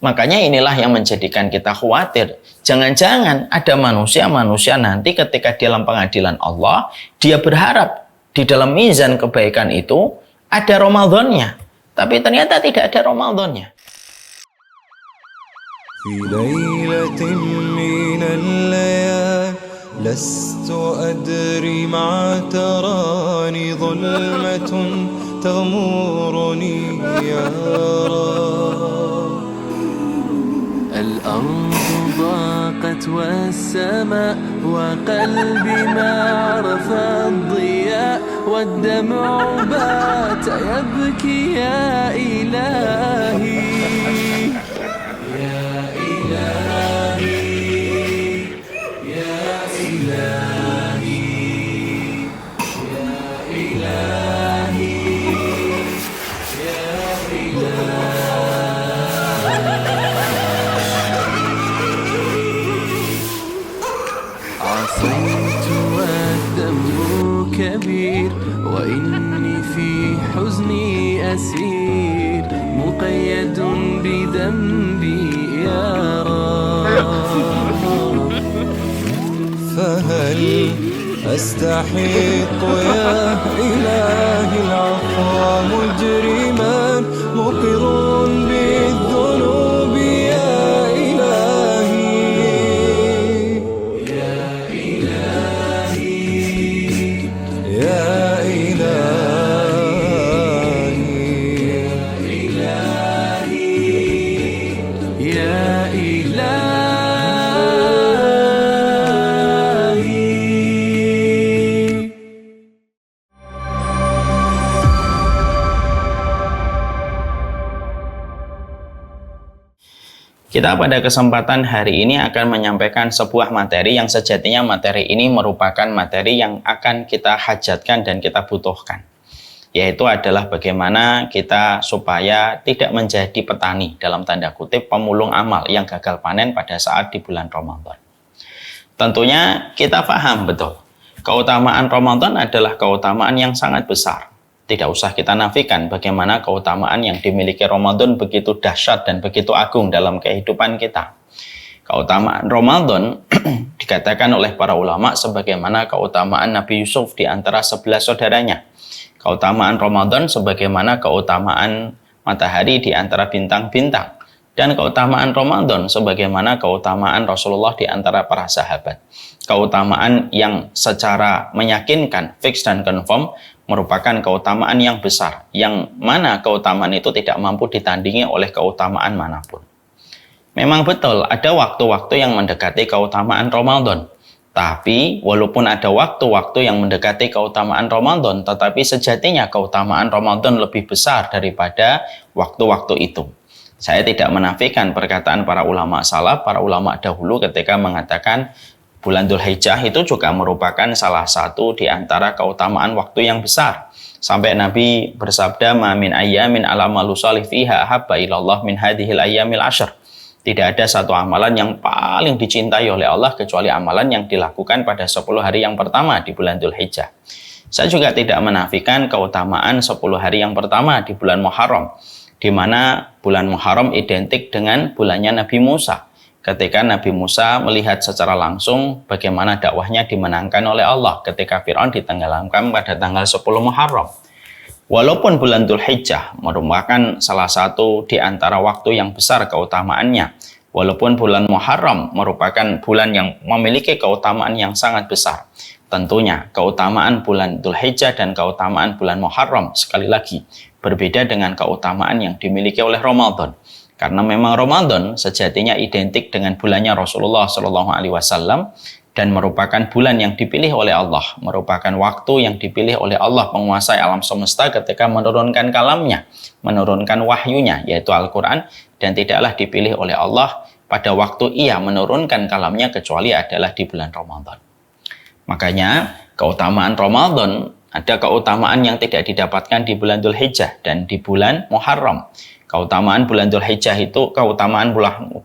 Makanya inilah yang menjadikan kita khawatir. Jangan-jangan ada manusia-manusia nanti ketika di dalam pengadilan Allah, dia berharap di dalam mizan kebaikan itu ada Ramadannya. Tapi ternyata tidak ada Ramadannya. في ليلة من الليالي لست أدري ما تراني ظلمة تغمرني يا رب الأرض ضاقت والسماء وقلبي ما عرف الضياء والدمع بات يبكي يا إلهي عصيت والذنب كبير وإني في حزني أسير مقيد بذنبي يا رب فهل أستحق يا إلهي العفو مجرما مقر بالذنوب يا Kita pada kesempatan hari ini akan menyampaikan sebuah materi yang sejatinya materi ini merupakan materi yang akan kita hajatkan dan kita butuhkan. Yaitu adalah bagaimana kita supaya tidak menjadi petani dalam tanda kutip pemulung amal yang gagal panen pada saat di bulan Ramadan. Tentunya kita paham betul, keutamaan Ramadan adalah keutamaan yang sangat besar. Tidak usah kita nafikan bagaimana keutamaan yang dimiliki Ramadan begitu dahsyat dan begitu agung dalam kehidupan kita. Keutamaan Ramadan dikatakan oleh para ulama sebagaimana keutamaan Nabi Yusuf di antara 11 saudaranya. Keutamaan Ramadan sebagaimana keutamaan matahari di antara bintang-bintang. Dan keutamaan Ramadan sebagaimana keutamaan Rasulullah di antara para sahabat. Keutamaan yang secara meyakinkan, fix dan confirm merupakan keutamaan yang besar, yang mana keutamaan itu tidak mampu ditandingi oleh keutamaan manapun. Memang betul ada waktu-waktu yang mendekati keutamaan Ramadan, tapi walaupun ada waktu-waktu yang mendekati keutamaan Ramadan, tetapi sejatinya keutamaan Ramadan lebih besar daripada waktu-waktu itu. Saya tidak menafikan perkataan para ulama salaf, para ulama dahulu ketika mengatakan bulan Dzulhijjah itu juga merupakan salah satu di antara keutamaan waktu yang besar. Sampai Nabi bersabda, "Ma min ayyamin alamalu shalih fiha habba ilallah min hadhil ayyamil ashr." Tidak ada satu amalan yang paling dicintai oleh Allah kecuali amalan yang dilakukan pada 10 hari yang pertama di bulan Dzulhijjah. Saya juga tidak menafikan keutamaan 10 hari yang pertama di bulan Muharram, di mana bulan Muharram identik dengan bulannya Nabi Musa. Ketika Nabi Musa melihat secara langsung bagaimana dakwahnya dimenangkan oleh Allah ketika Fir'aun ditenggelamkan pada tanggal 10 Muharram. Walaupun bulan Dzulhijjah merupakan salah satu di antara waktu yang besar keutamaannya, walaupun bulan Muharram merupakan bulan yang memiliki keutamaan yang sangat besar, tentunya keutamaan bulan Dzulhijjah dan keutamaan bulan Muharram sekali lagi berbeda dengan keutamaan yang dimiliki oleh Ramadan. Karena memang Ramadan sejatinya identik dengan bulannya Rasulullah SAW dan merupakan bulan yang dipilih oleh Allah, merupakan waktu yang dipilih oleh Allah penguasa alam semesta ketika menurunkan kalamnya, menurunkan wahyunya yaitu Al-Quran, dan tidaklah dipilih oleh Allah pada waktu ia menurunkan kalamnya kecuali adalah di bulan Ramadan. Makanya keutamaan Ramadan ada keutamaan yang tidak didapatkan di bulan Dzulhijjah dan di bulan Muharram. Keutamaan bulan Dzulhijjah itu, keutamaan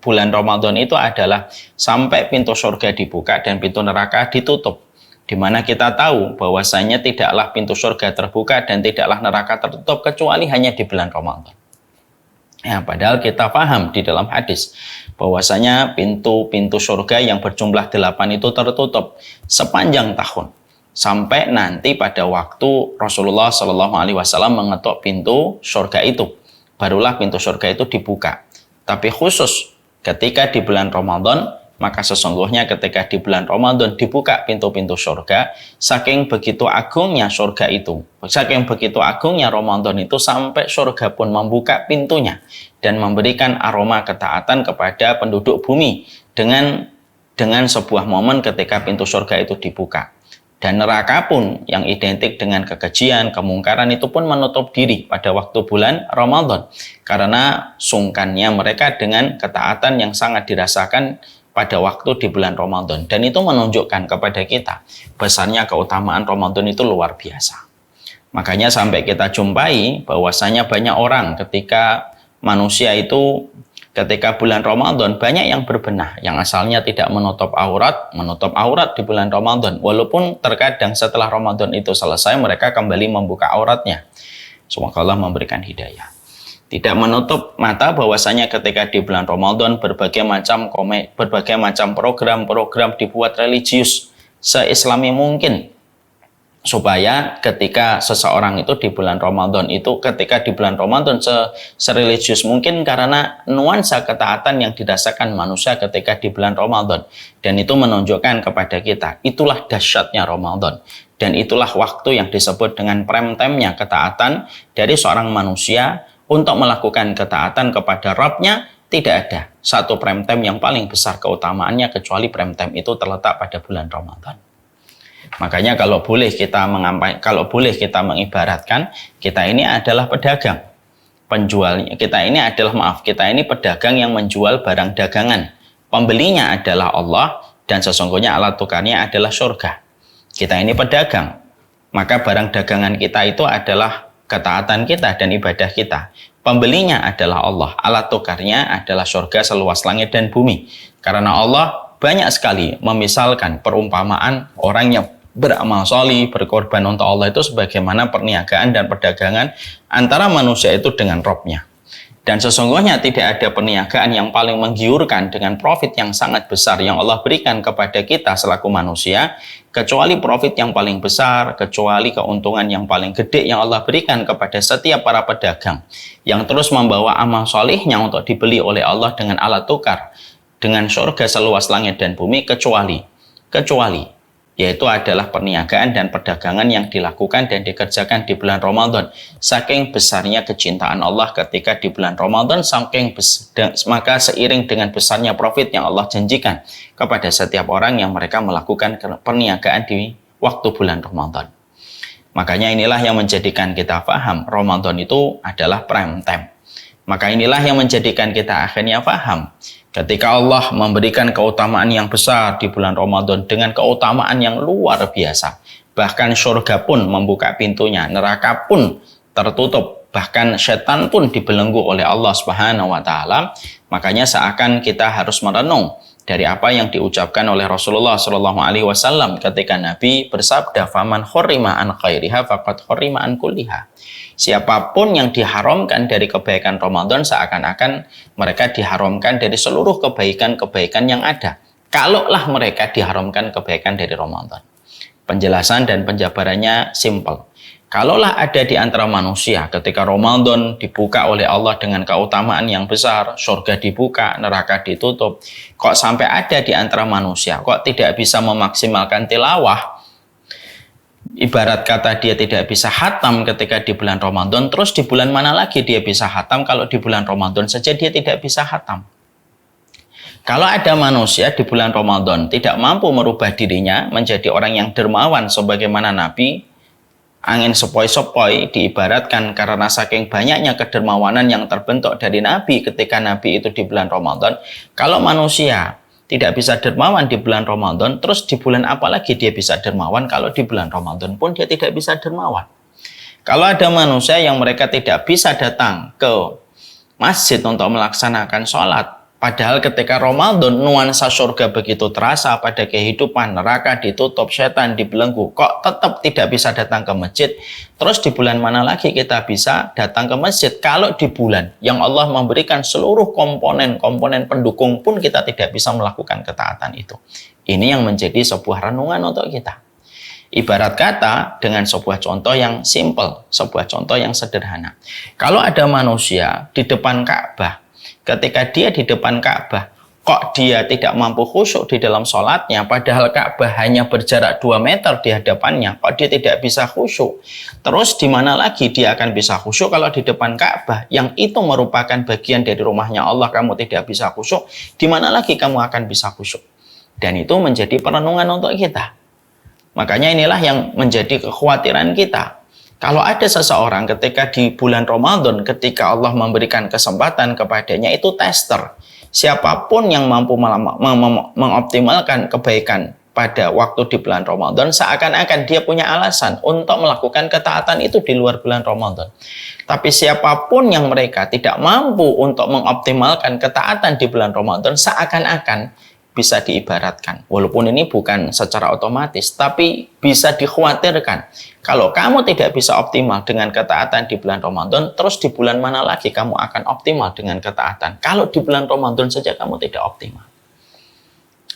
bulan Ramadan itu adalah sampai pintu surga dibuka dan pintu neraka ditutup. Di mana kita tahu bahwasanya tidaklah pintu surga terbuka dan tidaklah neraka tertutup kecuali hanya di bulan Ramadan. Ya, padahal kita paham di dalam hadis bahwasanya pintu-pintu surga yang berjumlah 8 itu tertutup sepanjang tahun sampai nanti pada waktu Rasulullah Shallallahu Alaihi Wasallam mengetuk pintu surga itu, barulah pintu surga itu dibuka. Tapi khusus ketika di bulan Ramadan, maka sesungguhnya ketika di bulan Ramadan dibuka pintu-pintu surga, saking begitu agungnya surga itu, saking begitu agungnya Ramadan itu, sampai surga pun membuka pintunya dan memberikan aroma ketaatan kepada penduduk bumi dengan sebuah momen ketika pintu surga itu dibuka. Dan neraka pun yang identik dengan kekejian, kemungkaran itu pun menutup diri pada waktu bulan Ramadan. Karena sungkannya mereka dengan ketaatan yang sangat dirasakan pada waktu di bulan Ramadan. Dan itu menunjukkan kepada kita besarnya keutamaan Ramadan itu luar biasa. Makanya sampai kita jumpai bahwasanya banyak orang ketika manusia itu ketika bulan Ramadan banyak yang berbenah, yang asalnya tidak menutup aurat di bulan Ramadan. Walaupun terkadang setelah Ramadan itu selesai mereka kembali membuka auratnya. Semoga Allah memberikan hidayah. Tidak menutup mata bahwasanya ketika di bulan Ramadan berbagai macam program-program dibuat religius se-islami mungkin, supaya ketika seseorang itu di bulan Ramadan itu, ketika di bulan Ramadan sereligius mungkin karena nuansa ketaatan yang dirasakan manusia ketika di bulan Ramadan. Dan itu menunjukkan kepada kita, itulah dahsyatnya Ramadan. Dan itulah waktu yang disebut dengan prime time-nya ketaatan dari seorang manusia untuk melakukan ketaatan kepada Rabb-nya. Tidak ada satu prime time yang paling besar keutamaannya kecuali prime time itu terletak pada bulan Ramadan. Makanya kalau boleh kita mengibaratkan, kita ini adalah pedagang. Kita ini pedagang yang menjual barang dagangan. Pembelinya adalah Allah dan sesungguhnya alat tukarnya adalah surga. Kita ini pedagang. Maka barang dagangan kita itu adalah ketaatan kita dan ibadah kita. Pembelinya adalah Allah, alat tukarnya adalah surga seluas langit dan bumi. Karena Allah banyak sekali memisalkan perumpamaan orang yang beramal solih, berkorban untuk Allah itu sebagaimana perniagaan dan perdagangan antara manusia itu dengan Rabb-nya. Dan sesungguhnya tidak ada perniagaan yang paling menggiurkan dengan profit yang sangat besar yang Allah berikan kepada kita selaku manusia, kecuali profit yang paling besar, kecuali keuntungan yang paling gede yang Allah berikan kepada setiap para pedagang yang terus membawa amal solihnya untuk dibeli oleh Allah dengan alat tukar dengan surga seluas langit dan bumi, kecuali yaitu adalah perniagaan dan perdagangan yang dilakukan dan dikerjakan di bulan Ramadan. Saking besarnya kecintaan Allah ketika di bulan Ramadan, maka seiring dengan besarnya profit yang Allah janjikan kepada setiap orang yang mereka melakukan perniagaan di waktu bulan Ramadan. Makanya inilah yang menjadikan kita paham Ramadan itu adalah prime time. Maka inilah yang menjadikan kita akhirnya paham ketika Allah memberikan keutamaan yang besar di bulan Ramadan dengan keutamaan yang luar biasa. Bahkan surga pun membuka pintunya, neraka pun tertutup, bahkan setan pun dibelenggu oleh Allah Subhanahu wa taala. Makanya seakan kita harus merenung dari apa yang diucapkan oleh Rasulullah Shallallahu Alaihi Wasallam ketika Nabi bersabda, "Faman khurrima an khairiha faqad khurrima an kulliha." Siapapun yang diharamkan dari kebaikan Ramadan, seakan-akan mereka diharamkan dari seluruh kebaikan-kebaikan yang ada. Kalaulah mereka diharamkan kebaikan dari Ramadan. Penjelasan dan penjabarannya simpel. Kalaulah ada di antara manusia ketika Ramadan dibuka oleh Allah dengan keutamaan yang besar, surga dibuka, neraka ditutup, kok sampai ada di antara manusia kok tidak bisa memaksimalkan tilawah, ibarat kata dia tidak bisa khatam ketika di bulan Ramadan, terus di bulan mana lagi dia bisa khatam kalau di bulan Ramadan saja dia tidak bisa khatam? Kalau ada manusia di bulan Ramadan tidak mampu merubah dirinya menjadi orang yang dermawan sebagaimana Nabi, angin sepoi-sepoi diibaratkan karena saking banyaknya kedermawanan yang terbentuk dari Nabi ketika Nabi itu di bulan Ramadan. Kalau manusia tidak bisa dermawan di bulan Ramadan, terus di bulan apa lagi dia bisa dermawan kalau di bulan Ramadan pun dia tidak bisa dermawan? Kalau ada manusia yang mereka tidak bisa datang ke masjid untuk melaksanakan sholat Padahal ketika Ramadan nuansa surga begitu terasa pada kehidupan, neraka ditutup, setan dibelenggu, kok tetap tidak bisa datang ke masjid. Terus di bulan mana lagi kita bisa datang ke masjid? Kalau di bulan yang Allah memberikan seluruh komponen-komponen pendukung pun kita tidak bisa melakukan ketaatan itu. Ini yang menjadi sebuah renungan untuk kita. Ibarat kata dengan sebuah contoh yang simple, sebuah contoh yang sederhana. Kalau ada manusia di depan Ka'bah, ketika dia di depan Ka'bah, kok dia tidak mampu khusyuk di dalam sholatnya, padahal Ka'bah hanya berjarak 2 meter di hadapannya, kok dia tidak bisa khusyuk? Terus di mana lagi dia akan bisa khusyuk kalau di depan Ka'bah, yang itu merupakan bagian dari rumahnya Allah, kamu tidak bisa khusyuk, di mana lagi kamu akan bisa khusyuk? Dan itu menjadi perenungan untuk kita. Makanya inilah yang menjadi kekhawatiran kita. Kalau ada seseorang ketika di bulan Ramadan, ketika Allah memberikan kesempatan kepadanya, itu tester. Siapapun yang mampu mengoptimalkan kebaikan pada waktu di bulan Ramadan, seakan-akan dia punya alasan untuk melakukan ketaatan itu di luar bulan Ramadan. Tapi siapapun yang mereka tidak mampu untuk mengoptimalkan ketaatan di bulan Ramadan, seakan-akan bisa diibaratkan, walaupun ini bukan secara otomatis, tapi bisa dikhawatirkan. Kalau kamu tidak bisa optimal dengan ketaatan di bulan Ramadan, terus di bulan mana lagi kamu akan optimal dengan ketaatan? Kalau di bulan Ramadan saja kamu tidak optimal.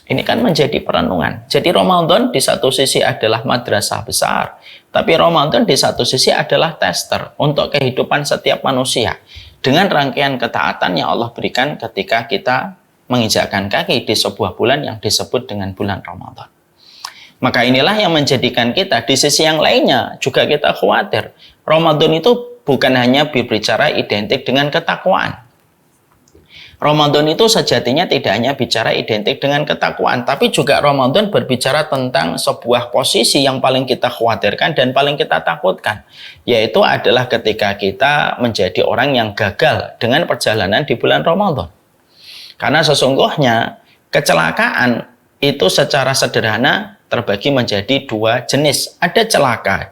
Ini kan menjadi perenungan. Jadi Ramadan di satu sisi adalah madrasah besar, tapi Ramadan di satu sisi adalah tester untuk kehidupan setiap manusia. Dengan rangkaian ketaatan yang Allah berikan ketika kita menginjakkan kaki di sebuah bulan yang disebut dengan bulan Ramadan. Maka inilah yang menjadikan kita di sisi yang lainnya juga kita khawatir. Ramadan itu bukan hanya berbicara identik dengan ketakwaan. Ramadan itu sejatinya tidak hanya bicara identik dengan ketakwaan, tapi juga Ramadan berbicara tentang sebuah posisi yang paling kita khawatirkan dan paling kita takutkan, yaitu adalah ketika kita menjadi orang yang gagal dengan perjalanan di bulan Ramadan. Karena sesungguhnya kecelakaan itu secara sederhana terbagi menjadi 2 jenis. Ada celaka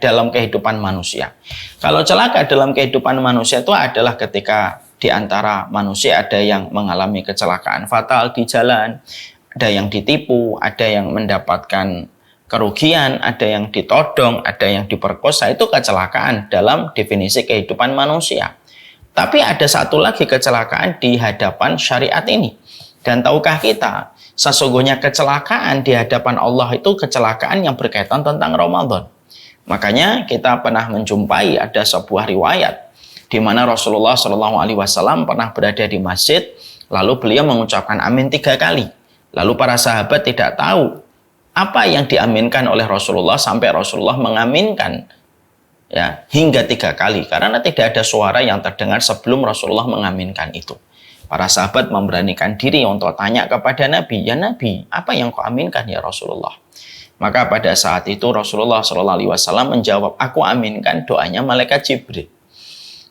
dalam kehidupan manusia. Kalau celaka dalam kehidupan manusia itu adalah ketika di antara manusia ada yang mengalami kecelakaan fatal di jalan, ada yang ditipu, ada yang mendapatkan kerugian, ada yang ditodong, ada yang diperkosa. Itu kecelakaan dalam definisi kehidupan manusia. Tapi ada satu lagi kecelakaan di hadapan syariat ini. Dan tahukah kita, sesungguhnya kecelakaan di hadapan Allah itu kecelakaan yang berkaitan tentang Ramadan. Makanya kita pernah menjumpai ada sebuah riwayat di mana Rasulullah SAW pernah berada di masjid, lalu beliau mengucapkan amin 3 kali. Lalu para sahabat tidak tahu apa yang diaminkan oleh Rasulullah sampai Rasulullah mengaminkan ya hingga 3 kali, karena tidak ada suara yang terdengar sebelum Rasulullah mengaminkan itu. Para sahabat memberanikan diri untuk tanya kepada Nabi, ya Nabi, apa yang kau aminkan ya Rasulullah? Maka pada saat itu Rasulullah SAW menjawab, aku aminkan doanya malaikat Jibril.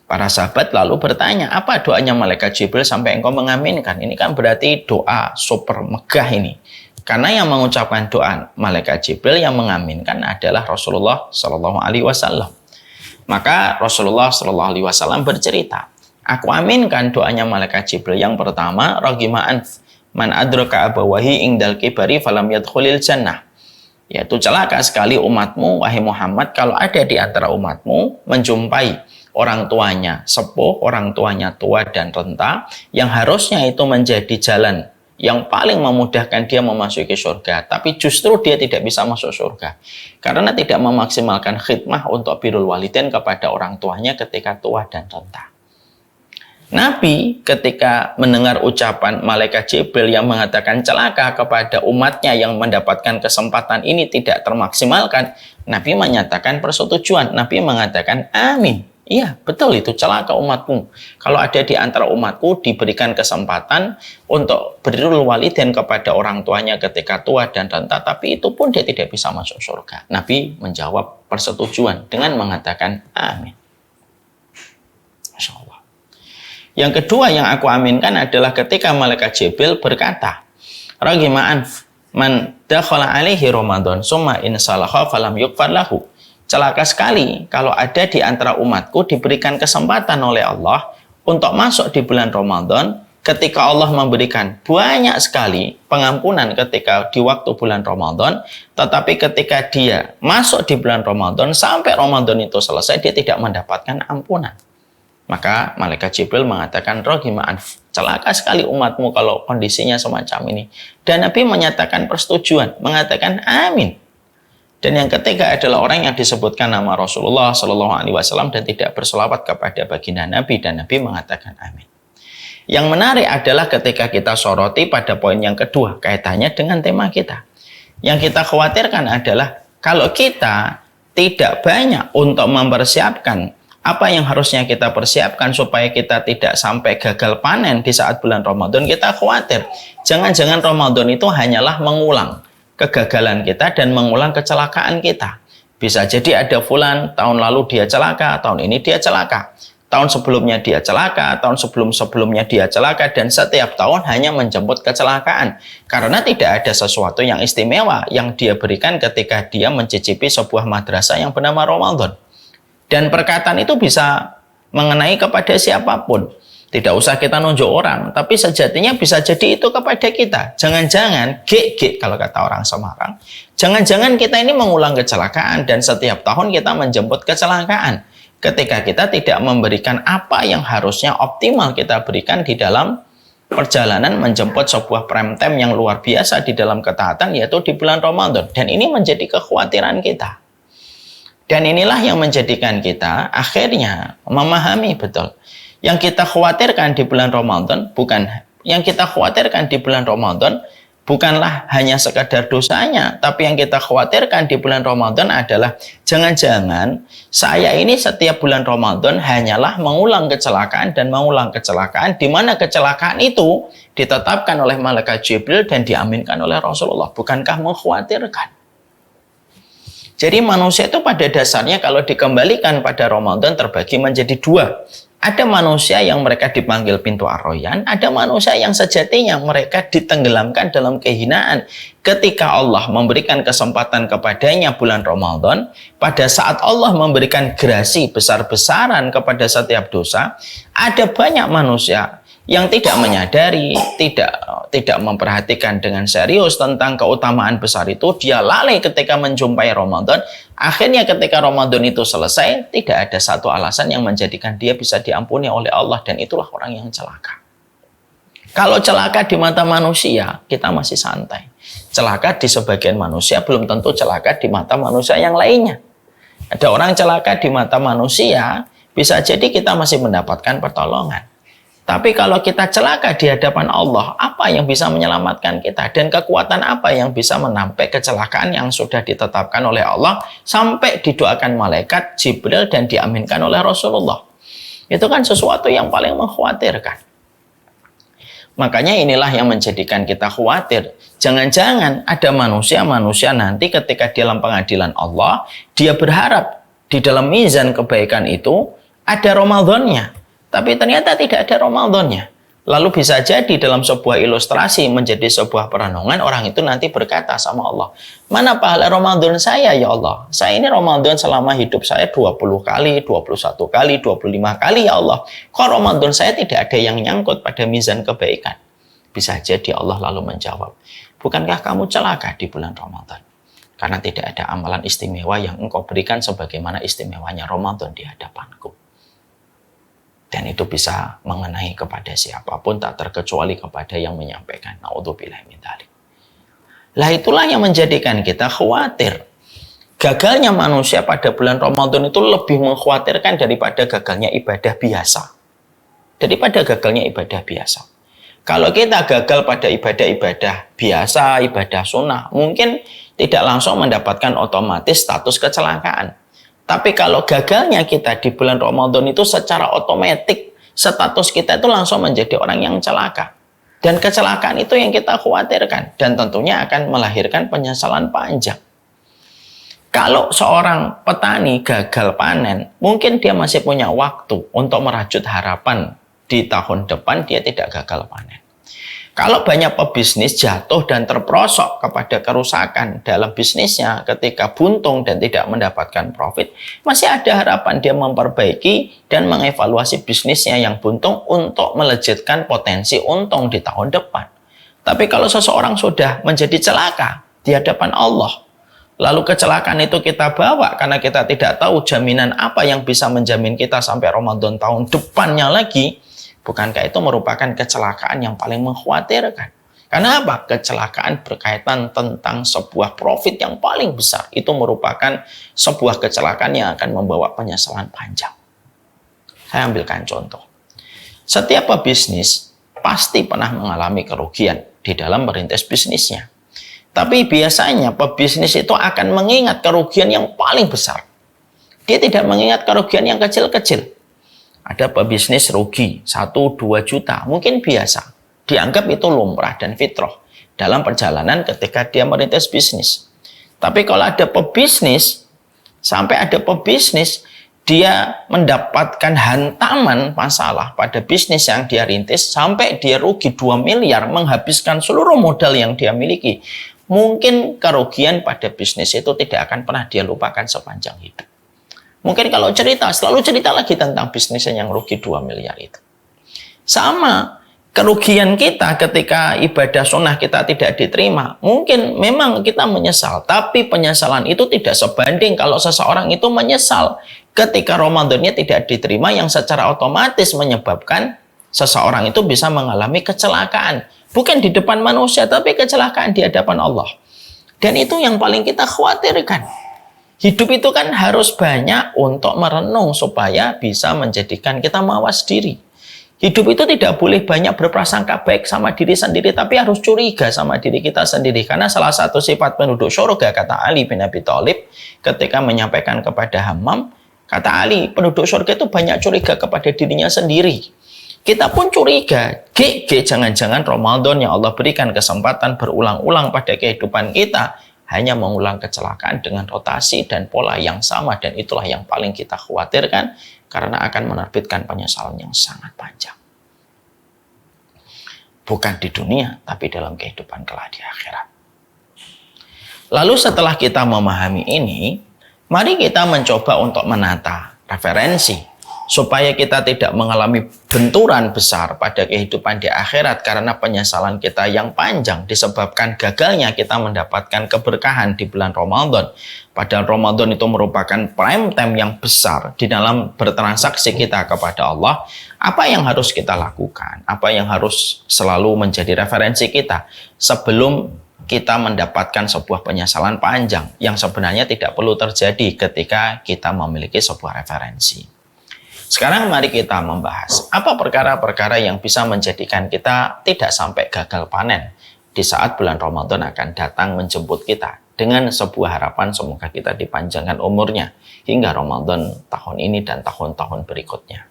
Para sahabat lalu bertanya, apa doanya malaikat Jibril sampai engkau mengaminkan? Ini kan berarti doa super megah ini. Karena yang mengucapkan doa malaikat Jibril, yang mengaminkan adalah Rasulullah SAW. Maka Rasulullah SAW bercerita, aku aminkan doanya malaikat Jibril. Yang pertama, raghima anf man adraka abawahi indal kibari falam yadkhulil jannah. Yaitu celaka sekali umatmu, wahai Muhammad, kalau ada di antara umatmu menjumpai orang tuanya sepuh, orang tuanya tua dan renta, yang harusnya itu menjadi jalan yang paling memudahkan dia memasuki surga, tapi justru dia tidak bisa masuk surga karena tidak memaksimalkan khidmah untuk birrul walidain kepada orang tuanya ketika tua dan renta. Nabi ketika mendengar ucapan malaikat Jibril yang mengatakan celaka kepada umatnya yang mendapatkan kesempatan ini tidak termaksimalkan, Nabi menyatakan persetujuan. Nabi mengatakan amin. Iya, betul, itu celaka umatku. Kalau ada di antara umatku diberikan kesempatan untuk birrul walidain kepada orang tuanya ketika tua dan renta, tapi itu pun dia tidak bisa masuk surga. Nabi menjawab persetujuan dengan mengatakan amin. Masya Allah. Yang kedua yang aku aminkan adalah ketika malaikat Jibril berkata, raghima anf man dakhala alaihi Ramadan summa in salaha falam yughfar lahu. Celaka sekali kalau ada di antara umatku diberikan kesempatan oleh Allah untuk masuk di bulan Ramadan, ketika Allah memberikan banyak sekali pengampunan ketika di waktu bulan Ramadan, tetapi ketika dia masuk di bulan Ramadan, sampai Ramadan itu selesai, dia tidak mendapatkan ampunan. Maka malaikat Jibril mengatakan, rohima'an, celaka sekali umatmu kalau kondisinya semacam ini. Dan Nabi menyatakan persetujuan, mengatakan amin. Dan yang ketiga adalah orang yang disebutkan nama Rasulullah SAW dan tidak berselawat kepada baginda Nabi, dan Nabi mengatakan amin. Yang menarik adalah ketika kita soroti pada poin yang kedua, kaitannya dengan tema kita. Yang kita khawatirkan adalah kalau kita tidak banyak untuk mempersiapkan apa yang harusnya kita persiapkan supaya kita tidak sampai gagal panen di saat bulan Ramadan, kita khawatir jangan-jangan Ramadan itu hanyalah mengulang kegagalan kita dan mengulang kecelakaan kita. Bisa jadi ada fulan tahun lalu dia celaka, tahun ini dia celaka, tahun sebelumnya dia celaka, tahun sebelum-sebelumnya dia celaka, dan setiap tahun hanya menjemput kecelakaan karena tidak ada sesuatu yang istimewa yang dia berikan ketika dia mencicipi sebuah madrasah yang bernama Ramadan. Dan perkataan itu bisa mengenai kepada siapapun. Tidak usah kita nunjuk orang, tapi sejatinya bisa jadi itu kepada kita. Jangan-jangan, kalau kata orang Semarang, jangan-jangan kita ini mengulang kecelakaan dan setiap tahun kita menjemput kecelakaan. Ketika kita tidak memberikan apa yang harusnya optimal kita berikan di dalam perjalanan menjemput sebuah prime time yang luar biasa di dalam ketaatan, yaitu di bulan Ramadan. Dan ini menjadi kekhawatiran kita. Dan inilah yang menjadikan kita akhirnya memahami betul. Yang kita khawatirkan di bulan Ramadan bukanlah hanya sekadar dosanya, tapi yang kita khawatirkan di bulan Ramadan adalah jangan-jangan saya ini setiap bulan Ramadan hanyalah mengulang kecelakaan dan mengulang kecelakaan, di mana kecelakaan itu ditetapkan oleh malaikat Jibril dan diaminkan oleh Rasulullah. Bukankah mengkhawatirkan? Jadi manusia itu pada dasarnya kalau dikembalikan pada Ramadan terbagi menjadi dua. Ada manusia yang mereka dipanggil pintu ar-Rayyan, ada manusia yang sejatinya mereka ditenggelamkan dalam kehinaan. Ketika Allah memberikan kesempatan kepadanya bulan Ramadan, pada saat Allah memberikan grasi besar-besaran kepada setiap dosa, ada banyak manusia yang tidak menyadari, tidak memperhatikan dengan serius tentang keutamaan besar itu. Dia lalai ketika menjumpai Ramadan. Akhirnya ketika Ramadan itu selesai, tidak ada satu alasan yang menjadikan dia bisa diampuni oleh Allah, dan itulah orang yang celaka. Kalau celaka di mata manusia, kita masih santai. Celaka di sebagian manusia belum tentu celaka di mata manusia yang lainnya. Ada orang celaka di mata manusia, bisa jadi kita masih mendapatkan pertolongan. Tapi kalau kita celaka di hadapan Allah, apa yang bisa menyelamatkan kita? Dan kekuatan apa yang bisa menampik kecelakaan yang sudah ditetapkan oleh Allah sampai didoakan malaikat Jibril dan diaminkan oleh Rasulullah? Itu kan sesuatu yang paling mengkhawatirkan. Makanya inilah yang menjadikan kita khawatir. Jangan-jangan ada manusia nanti ketika di dalam pengadilan Allah, dia berharap di dalam mizan kebaikan itu ada Ramadannya. Tapi ternyata tidak ada Ramadannya. Lalu bisa jadi dalam sebuah ilustrasi menjadi sebuah perenungan, orang itu nanti berkata sama Allah, mana pahala Ramadan saya ya Allah? Saya ini Ramadan selama hidup saya 20 kali, 21 kali, 25 kali ya Allah. Kok Ramadan saya tidak ada yang nyangkut pada mizan kebaikan? Bisa jadi Allah lalu menjawab, bukankah kamu celaka di bulan Ramadan? Karena tidak ada amalan istimewa yang engkau berikan sebagaimana istimewanya Ramadan di hadapanku. Dan itu bisa mengenai kepada siapapun, tak terkecuali kepada yang menyampaikan. Na'udzubillah min dzalik. Lah itulah yang menjadikan kita khawatir. Gagalnya manusia pada bulan Ramadan itu lebih mengkhawatirkan daripada gagalnya ibadah biasa. Daripada gagalnya ibadah biasa. Kalau kita gagal pada ibadah-ibadah biasa, ibadah sunnah, mungkin tidak langsung mendapatkan otomatis status kecelakaan. Tapi kalau gagalnya kita di bulan Ramadan itu secara otomatis status kita itu langsung menjadi orang yang celaka. Dan kecelakaan itu yang kita khawatirkan. Dan tentunya akan melahirkan penyesalan panjang. Kalau seorang petani gagal panen, mungkin dia masih punya waktu untuk merajut harapan di tahun depan dia tidak gagal panen. Kalau banyak pebisnis jatuh dan terperosok kepada kerusakan dalam bisnisnya ketika buntung dan tidak mendapatkan profit, masih ada harapan dia memperbaiki dan mengevaluasi bisnisnya yang buntung untuk melejitkan potensi untung di tahun depan. Tapi kalau seseorang sudah menjadi celaka di hadapan Allah, lalu kecelakaan itu kita bawa karena kita tidak tahu jaminan apa yang bisa menjamin kita sampai Ramadan tahun depannya lagi, bukankah itu merupakan kecelakaan yang paling mengkhawatirkan? Karena apa? Kecelakaan berkaitan tentang sebuah profit yang paling besar. Itu merupakan sebuah kecelakaan yang akan membawa penyesalan panjang. Saya ambilkan contoh. Setiap pebisnis pasti pernah mengalami kerugian di dalam merintis bisnisnya. Tapi biasanya pebisnis itu akan mengingat kerugian yang paling besar. Dia tidak mengingat kerugian yang kecil-kecil. Ada pebisnis rugi 1-2 juta, mungkin biasa. Dianggap itu lumrah dan fitrah dalam perjalanan ketika dia merintis bisnis. Tapi kalau ada pebisnis, sampai ada pebisnis, dia mendapatkan hantaman masalah pada bisnis yang dia rintis, sampai dia rugi 2 miliar, menghabiskan seluruh modal yang dia miliki. Mungkin kerugian pada bisnis itu tidak akan pernah dia lupakan sepanjang hidup. Mungkin kalau cerita, selalu cerita lagi tentang bisnisnya yang rugi 2 miliar itu. Sama, kerugian kita ketika ibadah sunnah kita tidak diterima. Mungkin memang kita menyesal, tapi penyesalan itu tidak sebanding kalau seseorang itu menyesal ketika Ramadannya tidak diterima, yang secara otomatis menyebabkan seseorang itu bisa mengalami kecelakaan. Bukan di depan manusia, tapi kecelakaan di hadapan Allah. Dan itu yang paling kita khawatirkan. Hidup itu kan harus banyak untuk merenung supaya bisa menjadikan kita mawas diri. Hidup itu tidak boleh banyak berprasangka baik sama diri sendiri, tapi harus curiga sama diri kita sendiri. Karena salah satu sifat penduduk surga, kata Ali bin Abi Thalib, ketika menyampaikan kepada Hammam, kata Ali, penduduk surga itu banyak curiga kepada dirinya sendiri. Kita pun curiga, jangan-jangan Ramadan yang Allah berikan kesempatan berulang-ulang pada kehidupan kita, hanya mengulang kecelakaan dengan rotasi dan pola yang sama, dan itulah yang paling kita khawatirkan karena akan menerbitkan penyesalan yang sangat panjang. Bukan di dunia, tapi dalam kehidupan kelak di akhirat. Lalu setelah kita memahami ini, mari kita mencoba untuk menata referensi supaya kita tidak mengalami benturan besar pada kehidupan di akhirat karena penyesalan kita yang panjang disebabkan gagalnya kita mendapatkan keberkahan di bulan Ramadan. Padahal Ramadan itu merupakan prime time yang besar di dalam bertransaksi kita kepada Allah. Apa yang harus kita lakukan? Apa yang harus selalu menjadi referensi kita sebelum kita mendapatkan sebuah penyesalan panjang yang sebenarnya tidak perlu terjadi ketika kita memiliki sebuah referensi. Sekarang mari kita membahas apa perkara-perkara yang bisa menjadikan kita tidak sampai gagal panen di saat bulan Ramadan akan datang menjemput kita dengan sebuah harapan semoga kita dipanjangkan umurnya hingga Ramadan tahun ini dan tahun-tahun berikutnya.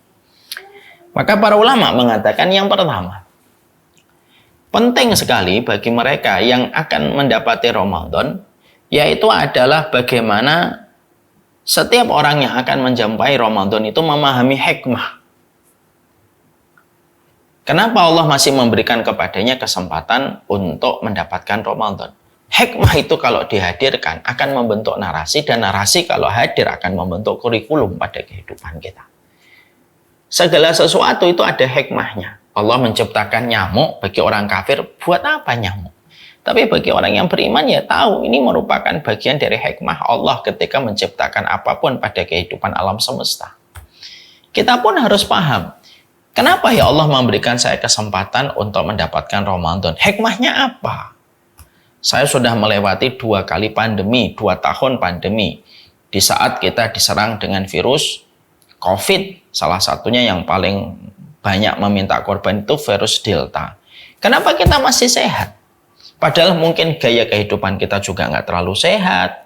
Maka para ulama mengatakan yang pertama, penting sekali bagi mereka yang akan mendapati Ramadan, yaitu adalah bagaimana setiap orang yang akan menjumpai Ramadan itu memahami hikmah. Kenapa Allah masih memberikan kepadanya kesempatan untuk mendapatkan Ramadan? Hikmah itu kalau dihadirkan akan membentuk narasi, dan narasi kalau hadir akan membentuk kurikulum pada kehidupan kita. Segala sesuatu itu ada hikmahnya. Allah menciptakan nyamuk bagi orang kafir, buat apa nyamuk? Tapi bagi orang yang beriman ya tahu ini merupakan bagian dari hikmah Allah ketika menciptakan apapun pada kehidupan alam semesta. Kita pun harus paham, kenapa ya Allah memberikan saya kesempatan untuk mendapatkan Ramadan? Hikmahnya apa? Saya sudah melewati 2 kali pandemi, 2 tahun pandemi. Di saat kita diserang dengan virus COVID, salah satunya yang paling banyak meminta korban itu virus Delta. Kenapa kita masih sehat? Padahal mungkin gaya kehidupan kita juga nggak terlalu sehat.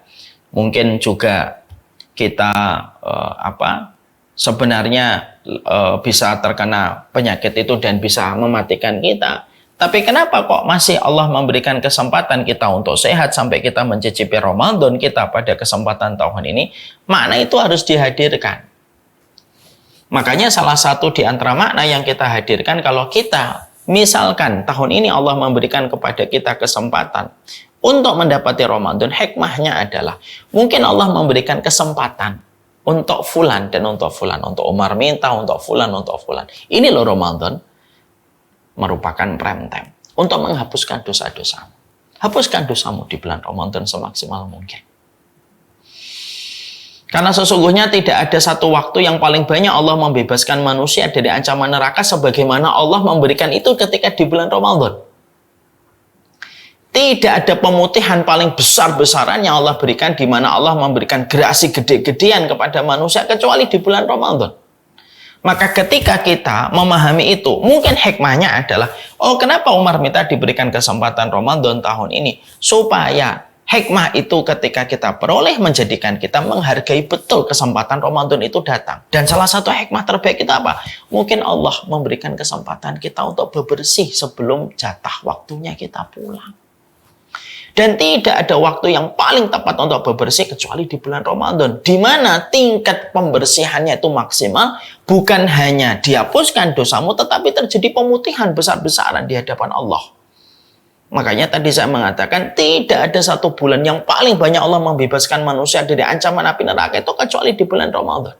Mungkin juga kita sebenarnya bisa terkena penyakit itu dan bisa mematikan kita. Tapi kenapa kok masih Allah memberikan kesempatan kita untuk sehat sampai kita mencicipi Ramadan kita pada kesempatan tahun ini? Makna itu harus dihadirkan. Makanya salah satu di antara makna yang kita hadirkan kalau kita Misalkan tahun ini Allah memberikan kepada kita kesempatan untuk mendapati Ramadan, hikmahnya adalah mungkin Allah memberikan kesempatan untuk fulan dan untuk fulan, untuk Umar minta, untuk fulan, untuk fulan. Ini loh Ramadan merupakan prime time untuk menghapuskan dosa-dosamu. Hapuskan dosamu di bulan Ramadan semaksimal mungkin. Karena sesungguhnya tidak ada satu waktu yang paling banyak Allah membebaskan manusia dari ancaman neraka sebagaimana Allah memberikan itu ketika di bulan Ramadan. Tidak ada pemutihan paling besar-besaran yang Allah berikan di mana Allah memberikan gerasi gede-gedean kepada manusia kecuali di bulan Ramadan. Maka ketika kita memahami itu, mungkin hikmahnya adalah, oh kenapa Umar minta diberikan kesempatan Ramadan tahun ini? Supaya hikmah itu ketika kita peroleh menjadikan kita menghargai betul kesempatan Ramadan itu datang. Dan salah satu hikmah terbaik kita apa? Mungkin Allah memberikan kesempatan kita untuk bebersih sebelum jatah waktunya kita pulang. Dan tidak ada waktu yang paling tepat untuk bebersih kecuali di bulan Ramadan. Di mana tingkat pembersihannya itu maksimal. Bukan hanya dihapuskan dosamu, tetapi terjadi pemutihan besar-besaran di hadapan Allah. Makanya tadi saya mengatakan tidak ada satu bulan yang paling banyak Allah membebaskan manusia dari ancaman api neraka itu kecuali di bulan Ramadan.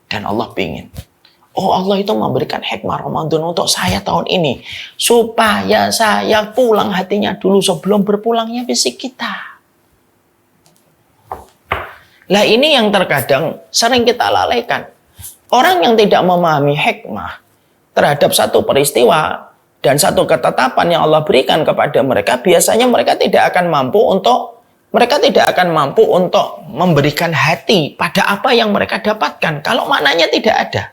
Dan Allah ingin, oh Allah itu memberikan hikmah Ramadan untuk saya tahun ini. Supaya saya pulang hatinya dulu sebelum berpulangnya fisik kita. Lah ini yang terkadang sering kita lalaikan. Orang yang tidak memahami hikmah terhadap satu peristiwa dan satu ketetapan yang Allah berikan kepada mereka, biasanya mereka tidak akan mampu untuk memberikan hati pada apa yang mereka dapatkan kalau maknanya tidak ada.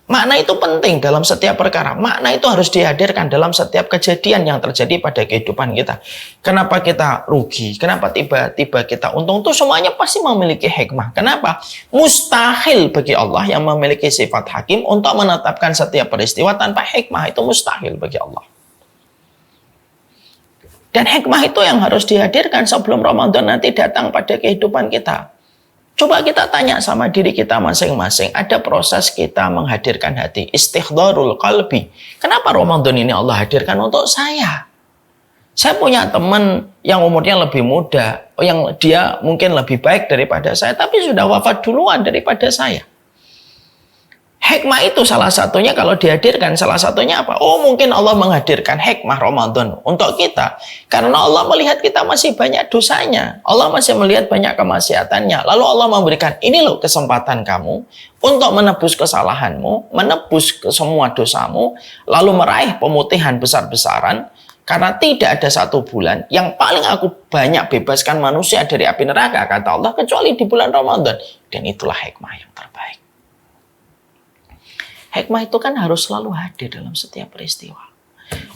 Makna itu penting dalam setiap perkara. Makna itu harus dihadirkan dalam setiap kejadian yang terjadi pada kehidupan kita. Kenapa kita rugi? Kenapa tiba-tiba kita untung? Itu semuanya pasti memiliki hikmah. Kenapa? Mustahil bagi Allah yang memiliki sifat hakim untuk menetapkan setiap peristiwa tanpa hikmah. Itu mustahil bagi Allah. Dan hikmah itu yang harus dihadirkan sebelum Ramadan nanti datang pada kehidupan kita. Coba kita tanya sama diri kita masing-masing. Ada proses kita menghadirkan hati. Istihdharul qalbi. Kenapa Ramadan ini Allah hadirkan untuk saya? Saya punya teman yang umurnya lebih muda. Yang dia mungkin lebih baik daripada saya. Tapi sudah wafat duluan daripada saya. Hikmah itu salah satunya kalau dihadirkan. Salah satunya apa? Oh mungkin Allah menghadirkan hikmah Ramadan untuk kita. Karena Allah melihat kita masih banyak dosanya. Allah masih melihat banyak kemaksiatannya. Lalu Allah memberikan, ini loh kesempatan kamu untuk menebus kesalahanmu, menebus semua dosamu, lalu meraih pemutihan besar-besaran. Karena tidak ada satu bulan yang paling aku banyak bebaskan manusia dari api neraka, kata Allah, kecuali di bulan Ramadan. Dan itulah hikmah yang terbaik. Hikmah itu kan harus selalu hadir dalam setiap peristiwa.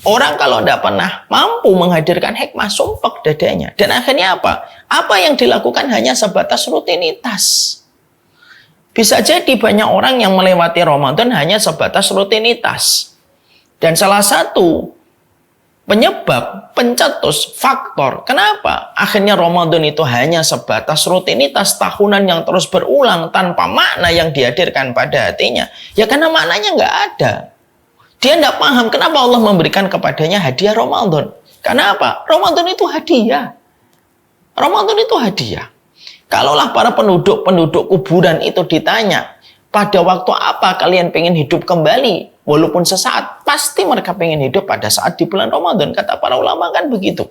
Orang kalau tidak pernah mampu menghadirkan hikmah, sumpek dadanya. Dan akhirnya apa? Apa yang dilakukan hanya sebatas rutinitas. Bisa jadi banyak orang yang melewati Ramadan hanya sebatas rutinitas. Dan salah satu penyebab, pencetus, faktor. Kenapa? Akhirnya Ramadan itu hanya sebatas rutinitas tahunan yang terus berulang tanpa makna yang dihadirkan pada hatinya. Ya karena maknanya nggak ada. Dia tidak paham kenapa Allah memberikan kepadanya hadiah Ramadan. Karena apa? Ramadan itu hadiah. Ramadan itu hadiah. Kalaulah para penduduk kuburan itu ditanya, pada waktu apa kalian pengen hidup kembali? Walaupun sesaat, pasti mereka pengen hidup pada saat di bulan Ramadan. Kata para ulama kan begitu.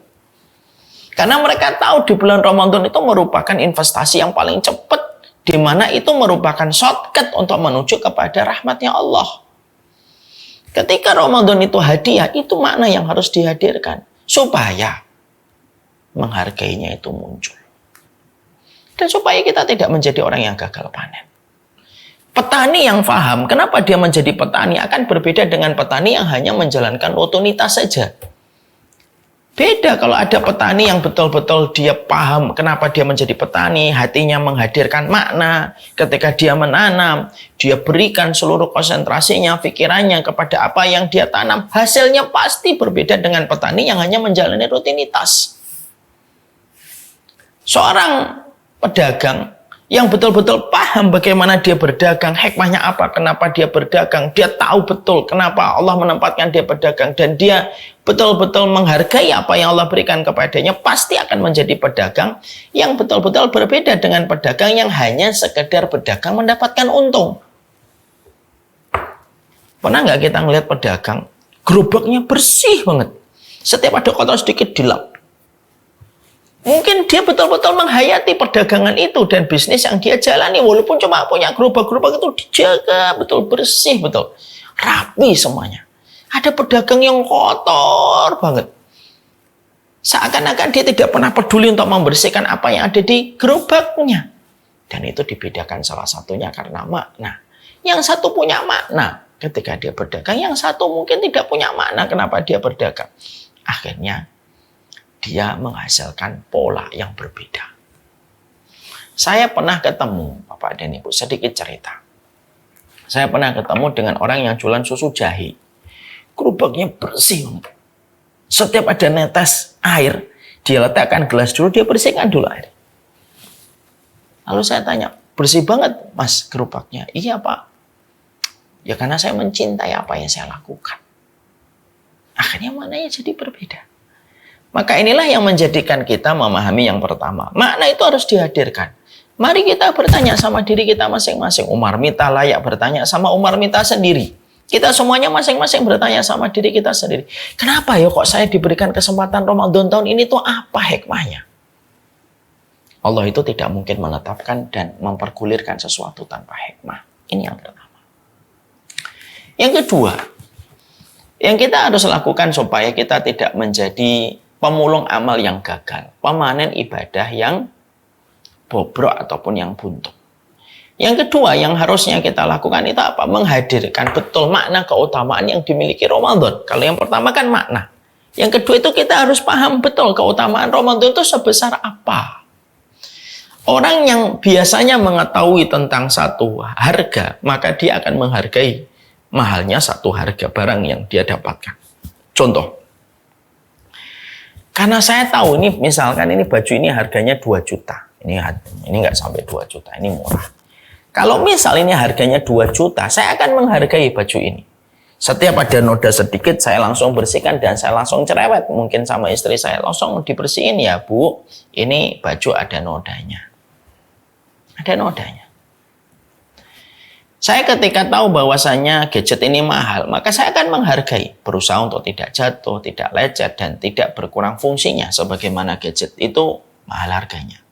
Karena mereka tahu di bulan Ramadan itu merupakan investasi yang paling cepat. Di mana itu merupakan shortcut untuk menuju kepada rahmatnya Allah. Ketika Ramadan itu hadiah, itu makna yang harus dihadirkan. Supaya menghargainya itu muncul. Dan supaya kita tidak menjadi orang yang gagal panen. Petani yang paham, kenapa dia menjadi petani akan berbeda dengan petani yang hanya menjalankan rutinitas saja. Beda kalau ada petani yang betul-betul dia paham kenapa dia menjadi petani, hatinya menghadirkan makna. Ketika dia menanam, dia berikan seluruh konsentrasinya, pikirannya kepada apa yang dia tanam. Hasilnya pasti berbeda dengan petani yang hanya menjalani rutinitas. Seorang pedagang yang betul-betul paham bagaimana dia berdagang, hikmahnya apa, kenapa dia berdagang, dia tahu betul kenapa Allah menempatkan dia berdagang, dan dia betul-betul menghargai apa yang Allah berikan kepadanya, pasti akan menjadi pedagang yang betul-betul berbeda dengan pedagang yang hanya sekedar berdagang mendapatkan untung. Pernah nggak kita ngelihat pedagang, gerobaknya bersih banget, setiap ada kotor sedikit dilap. Mungkin dia betul-betul menghayati perdagangan itu dan bisnis yang dia jalani, walaupun cuma punya gerobak-gerobak itu dijaga betul, bersih betul, rapi semuanya. Ada pedagang yang kotor banget, seakan-akan dia tidak pernah peduli untuk membersihkan apa yang ada di gerobaknya. Dan itu dibedakan salah satunya karena makna. Yang satu punya makna ketika dia berdagang, yang satu mungkin tidak punya makna kenapa dia berdagang. Akhirnya dia menghasilkan pola yang berbeda. Saya pernah ketemu, Bapak dan Ibu, sedikit cerita. Saya pernah ketemu dengan orang yang jualan susu jahe. Gerobaknya bersih. Setiap ada netes air, dia letakkan gelas dulu, dia bersihkan dulu air. Lalu saya tanya, bersih banget Mas gerobaknya? Iya Pak. Ya karena saya mencintai apa yang saya lakukan. Akhirnya maknanya jadi berbeda. Maka inilah yang menjadikan kita memahami yang pertama. Makna itu harus dihadirkan. Mari kita bertanya sama diri kita masing-masing. Umar Mita layak bertanya sama Umar Mita sendiri. Kita semuanya masing-masing bertanya sama diri kita sendiri. Kenapa ya kok saya diberikan kesempatan Ramadan tahun ini tuh apa hikmahnya? Allah itu tidak mungkin menetapkan dan mempergulirkan sesuatu tanpa hikmah. Ini yang pertama. Yang kedua, yang kita harus lakukan supaya kita tidak menjadi pemulung amal yang gagal, pemanen ibadah yang bobrok ataupun yang buntu. Yang kedua yang harusnya kita lakukan itu apa? Menghadirkan betul makna keutamaan yang dimiliki Ramadan. Kalau yang pertama kan makna. Yang kedua itu kita harus paham betul keutamaan Ramadan itu sebesar apa. Orang yang biasanya mengetahui tentang satu harga, maka dia akan menghargai mahalnya satu harga barang yang dia dapatkan. Contoh, karena saya tahu ini, misalkan ini baju ini harganya 2 juta. Ini nggak sampai 2 juta, ini murah. Kalau misal ini harganya 2 juta, saya akan menghargai baju ini. Setiap ada noda sedikit, saya langsung bersihkan dan saya langsung cerewet. Mungkin sama istri saya, langsung dibersihin ya Bu, ini baju ada nodanya. Ada nodanya. Saya ketika tahu bahwasanya gadget ini mahal, maka saya akan menghargai, berusaha untuk tidak jatuh, tidak lecet, dan tidak berkurang fungsinya sebagaimana gadget itu mahal harganya.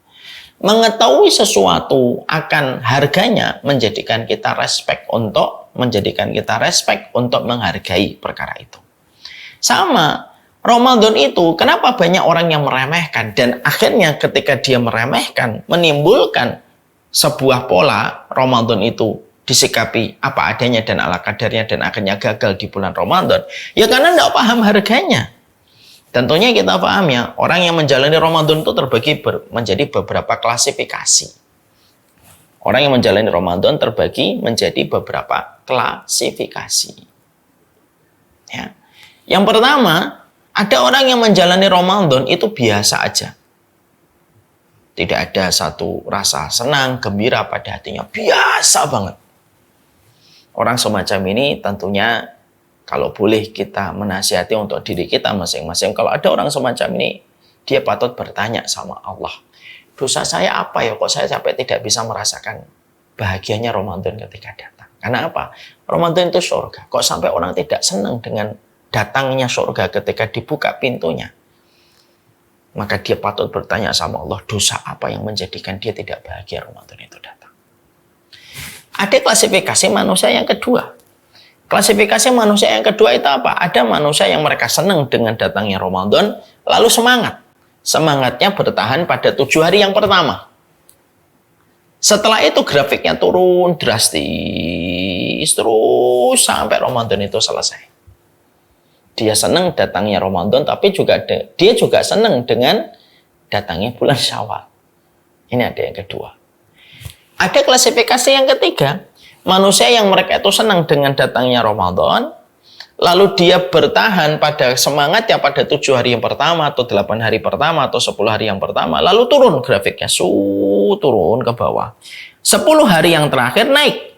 Mengetahui sesuatu akan harganya menjadikan kita respect untuk menghargai perkara itu. Sama Ramadan itu, kenapa banyak orang yang meremehkan dan akhirnya ketika dia meremehkan menimbulkan sebuah pola Ramadan itu disikapi apa adanya dan ala kadarnya dan akhirnya gagal di bulan Ramadan. Ya karena tidak paham harganya. Tentunya kita paham ya, orang yang menjalani Ramadan itu terbagi menjadi beberapa klasifikasi. Orang yang menjalani Ramadan terbagi menjadi beberapa klasifikasi. Ya. Yang pertama, ada orang yang menjalani Ramadan itu biasa aja. Tidak ada satu rasa senang, gembira pada hatinya. Biasa banget. Orang semacam ini tentunya kalau boleh kita menasihati untuk diri kita masing-masing. Kalau ada orang semacam ini, dia patut bertanya sama Allah. Dosa saya apa ya kok saya sampai tidak bisa merasakan bahagianya Ramadan ketika datang. Karena apa? Ramadan itu surga. Kok sampai orang tidak senang dengan datangnya surga ketika dibuka pintunya. Maka dia patut bertanya sama Allah, dosa apa yang menjadikan dia tidak bahagia Ramadan itu datang. Ada klasifikasi manusia yang kedua. Klasifikasi manusia yang kedua itu apa? Ada manusia yang mereka senang dengan datangnya Ramadan, lalu semangat. Semangatnya bertahan pada 7 hari yang pertama. Setelah itu grafiknya turun drastis, terus sampai Ramadan itu selesai. Dia senang datangnya Ramadan, tapi dia juga senang dengan datangnya bulan Syawal. Ini ada yang kedua. Ada klasifikasi yang ketiga, manusia yang mereka itu senang dengan datangnya Ramadan, lalu dia bertahan pada semangatnya pada 7 hari yang pertama, atau 8 hari pertama, atau 10 hari yang pertama, lalu turun grafiknya, turun ke bawah. 10 hari yang terakhir naik,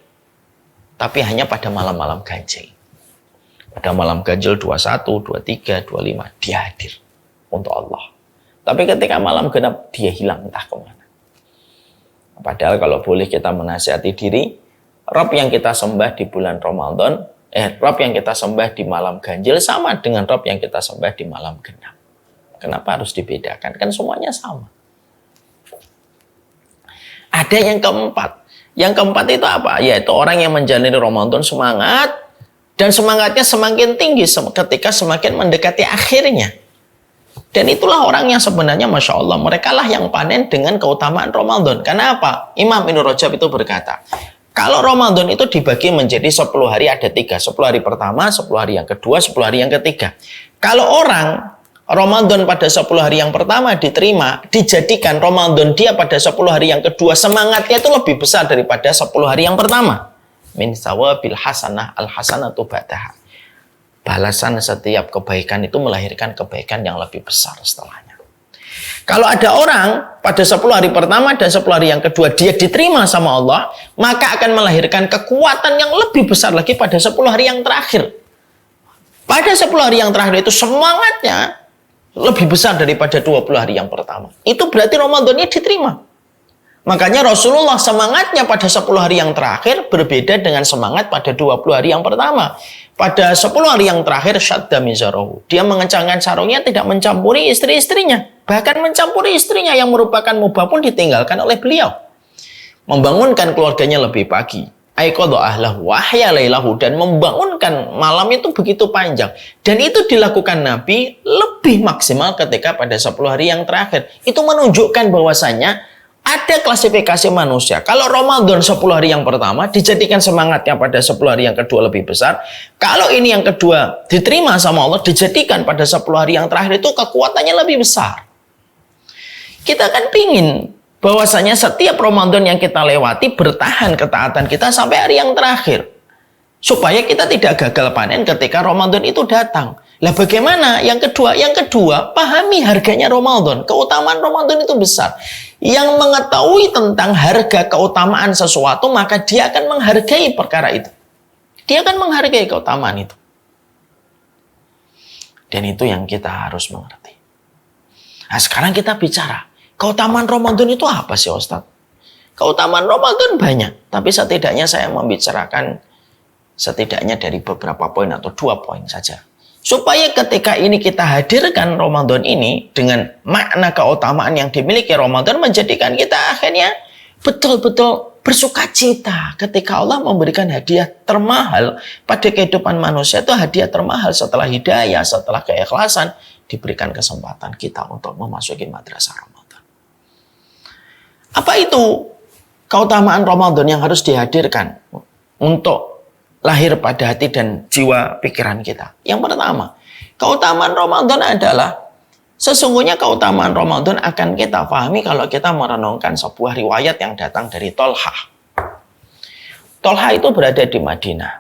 tapi hanya pada malam-malam ganjil. Pada malam ganjil 21, 23, 25, dia hadir untuk Allah. Tapi ketika malam genap, dia hilang entah kemana. Padahal kalau boleh kita menasihati diri, Rabb yang kita sembah di bulan Ramadan, Rabb yang kita sembah di malam ganjil sama dengan Rabb yang kita sembah di malam genap. Kenapa harus dibedakan? Kan semuanya sama. Ada yang keempat. Yang keempat itu apa? Yaitu orang yang menjalani Ramadan semangat, dan semangatnya semakin tinggi ketika semakin mendekati akhirnya. Dan itulah orang yang sebenarnya Masya Allah, mereka lah yang panen dengan keutamaan Ramadan. Karena apa? Imam Ibnu Rajab itu berkata, kalau Ramadan itu dibagi menjadi 10 hari ada 3. 10 hari pertama, 10 hari yang kedua, 10 hari yang ketiga. Kalau orang Ramadan pada 10 hari yang pertama diterima, dijadikan Ramadan dia pada 10 hari yang kedua, semangatnya itu lebih besar daripada 10 hari yang pertama. Min sawabil hasanah al-hasanatu ba'daha. Balasan setiap kebaikan itu melahirkan kebaikan yang lebih besar setelahnya. Kalau ada orang pada 10 hari pertama dan 10 hari yang kedua dia diterima sama Allah, maka akan melahirkan kekuatan yang lebih besar lagi pada 10 hari yang terakhir. Pada 10 hari yang terakhir itu semangatnya lebih besar daripada 20 hari yang pertama. Itu berarti Ramadannya diterima. Makanya Rasulullah semangatnya pada 10 hari yang terakhir berbeda dengan semangat pada 20 hari yang pertama. Pada 10 hari yang terakhir syadda mizarahu. Dia mengencangkan sarungnya, tidak mencampuri istri-istrinya. Bahkan mencampuri istrinya yang merupakan mubah pun ditinggalkan oleh beliau. Membangunkan keluarganya lebih pagi. Aiqadha ahlahu wa ahya lailahu, dan membangunkan malam itu begitu panjang. Dan itu dilakukan Nabi lebih maksimal ketika pada 10 hari yang terakhir. Itu menunjukkan bahwasanya ada klasifikasi manusia. Kalau Ramadan 10 hari yang pertama dijadikan semangatnya pada 10 hari yang kedua lebih besar. Kalau ini yang kedua diterima sama Allah, dijadikan pada 10 hari yang terakhir itu kekuatannya lebih besar. Kita kan pingin bahwasanya setiap Ramadan yang kita lewati bertahan ketaatan kita sampai hari yang terakhir. Supaya kita tidak gagal panen ketika Ramadan itu datang. Lah bagaimana? Yang kedua, pahami harganya Ramadan. Keutamaan Ramadan itu besar. Yang mengetahui tentang harga keutamaan sesuatu, maka dia akan menghargai perkara itu. Dia akan menghargai keutamaan itu. Dan itu yang kita harus mengerti. Nah sekarang kita bicara, keutamaan Ramadan itu apa sih Ustaz? Keutamaan Ramadan banyak, tapi setidaknya saya membicarakan setidaknya dari beberapa poin atau 2 poin saja. Supaya ketika ini kita hadirkan Ramadan ini dengan makna keutamaan yang dimiliki Ramadan, menjadikan kita akhirnya betul-betul bersuka cita ketika Allah memberikan hadiah termahal pada kehidupan manusia. Itu hadiah termahal setelah hidayah, setelah keikhlasan, diberikan kesempatan kita untuk memasuki madrasah Ramadan. Apa itu keutamaan Ramadan yang harus dihadirkan untuk lahir pada hati dan jiwa pikiran kita? Yang pertama, keutamaan Ramadan adalah sesungguhnya keutamaan Ramadan akan kita pahami kalau kita merenungkan sebuah riwayat yang datang dari Tolhah. Tolhah itu berada di Madinah.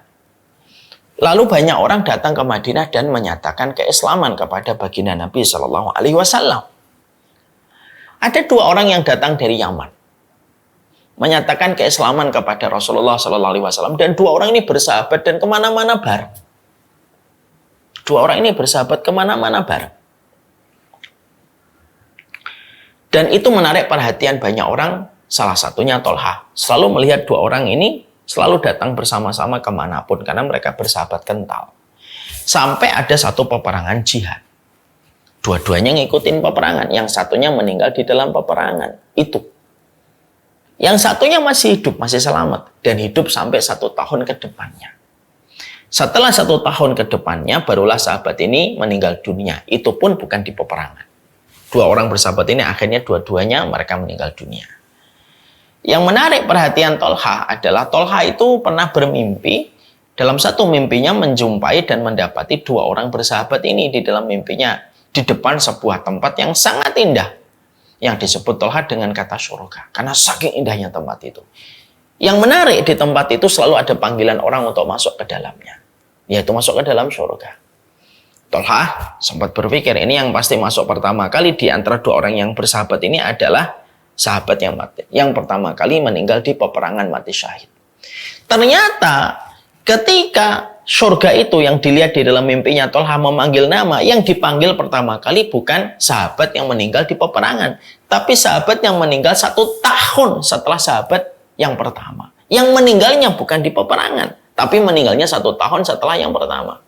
Lalu banyak orang datang ke Madinah dan menyatakan keislaman kepada baginda Nabi Shallallahu Alaihi Wasallam. Ada 2 orang yang datang dari Yaman menyatakan keislaman kepada Rasulullah Sallallahu Alaihi Wasallam, dan 2 orang ini bersahabat dan kemana-mana bareng. 2 orang ini bersahabat kemana-mana bareng. Dan itu menarik perhatian banyak orang, salah satunya Tolhah. Selalu melihat 2 orang ini selalu datang bersama-sama kemanapun karena mereka bersahabat kental. Sampai ada satu peperangan jihad. Dua-duanya ngikutin peperangan. Yang satunya meninggal di dalam peperangan itu. Yang satunya masih hidup, masih selamat. Dan hidup sampai 1 tahun ke depannya. Setelah 1 tahun ke depannya, barulah sahabat ini meninggal dunia. Itu pun bukan di peperangan. 2 orang bersahabat ini akhirnya dua-duanya mereka meninggal dunia. Yang menarik perhatian Tolhah adalah Tolhah itu pernah bermimpi. Dalam satu mimpinya menjumpai dan mendapati 2 orang bersahabat ini di dalam mimpinya. Di depan sebuah tempat yang sangat indah. Yang disebut Tolhah dengan kata surga. Karena saking indahnya tempat itu. Yang menarik di tempat itu selalu ada panggilan orang untuk masuk ke dalamnya. yaitu masuk ke dalam surga. Tolha sempat berpikir ini yang pasti masuk pertama kali di antara dua orang yang bersahabat ini adalah sahabat yang pertama kali meninggal di peperangan mati syahid. Ternyata ketika surga itu yang dilihat di dalam mimpinya Tolha memanggil nama, yang dipanggil pertama kali bukan sahabat yang meninggal di peperangan, tapi sahabat yang meninggal 1 tahun setelah sahabat yang pertama. Yang meninggalnya bukan di peperangan, tapi meninggalnya 1 tahun setelah yang pertama.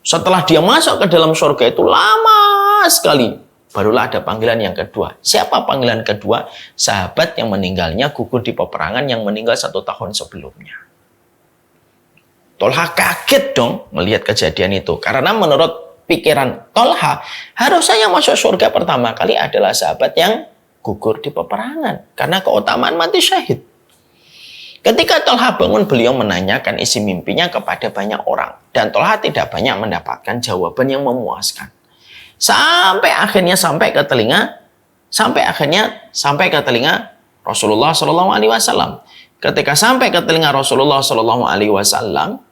Setelah dia masuk ke dalam surga itu lama sekali, barulah ada panggilan yang kedua. Siapa panggilan kedua? Sahabat yang meninggalnya gugur di peperangan yang meninggal 1 tahun sebelumnya. Tolha kaget dong melihat kejadian itu. Karena menurut pikiran Tolha, harusnya yang masuk surga pertama kali adalah sahabat yang gugur di peperangan. Karena keutamaan mati syahid. Ketika Tolha bangun, beliau menanyakan isi mimpinya kepada banyak orang. Dan Tolha tidak banyak mendapatkan jawaban yang memuaskan. Sampai akhirnya sampai ke telinga Rasulullah SAW. Ketika sampai ke telinga Rasulullah SAW,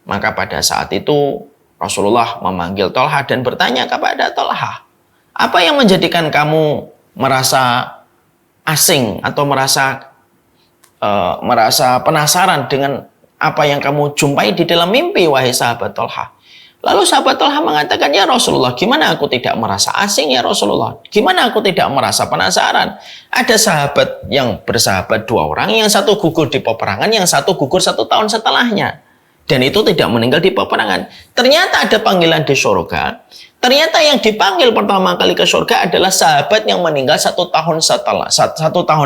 maka pada saat itu Rasulullah memanggil Tolha dan bertanya kepada Tolha, apa yang menjadikan kamu merasa asing atau merasa penasaran dengan apa yang kamu jumpai di dalam mimpi, wahai sahabat Tolha? Lalu sahabat Tolha mengatakan, ya Rasulullah, gimana aku tidak merasa asing ya Rasulullah? Gimana aku tidak merasa penasaran? Ada sahabat yang bersahabat 2 orang, yang satu gugur di peperangan, yang satu gugur 1 tahun setelahnya. Dan itu tidak meninggal di peperangan. Ternyata ada panggilan di surga. Ternyata yang dipanggil pertama kali ke surga adalah sahabat yang meninggal 1 tahun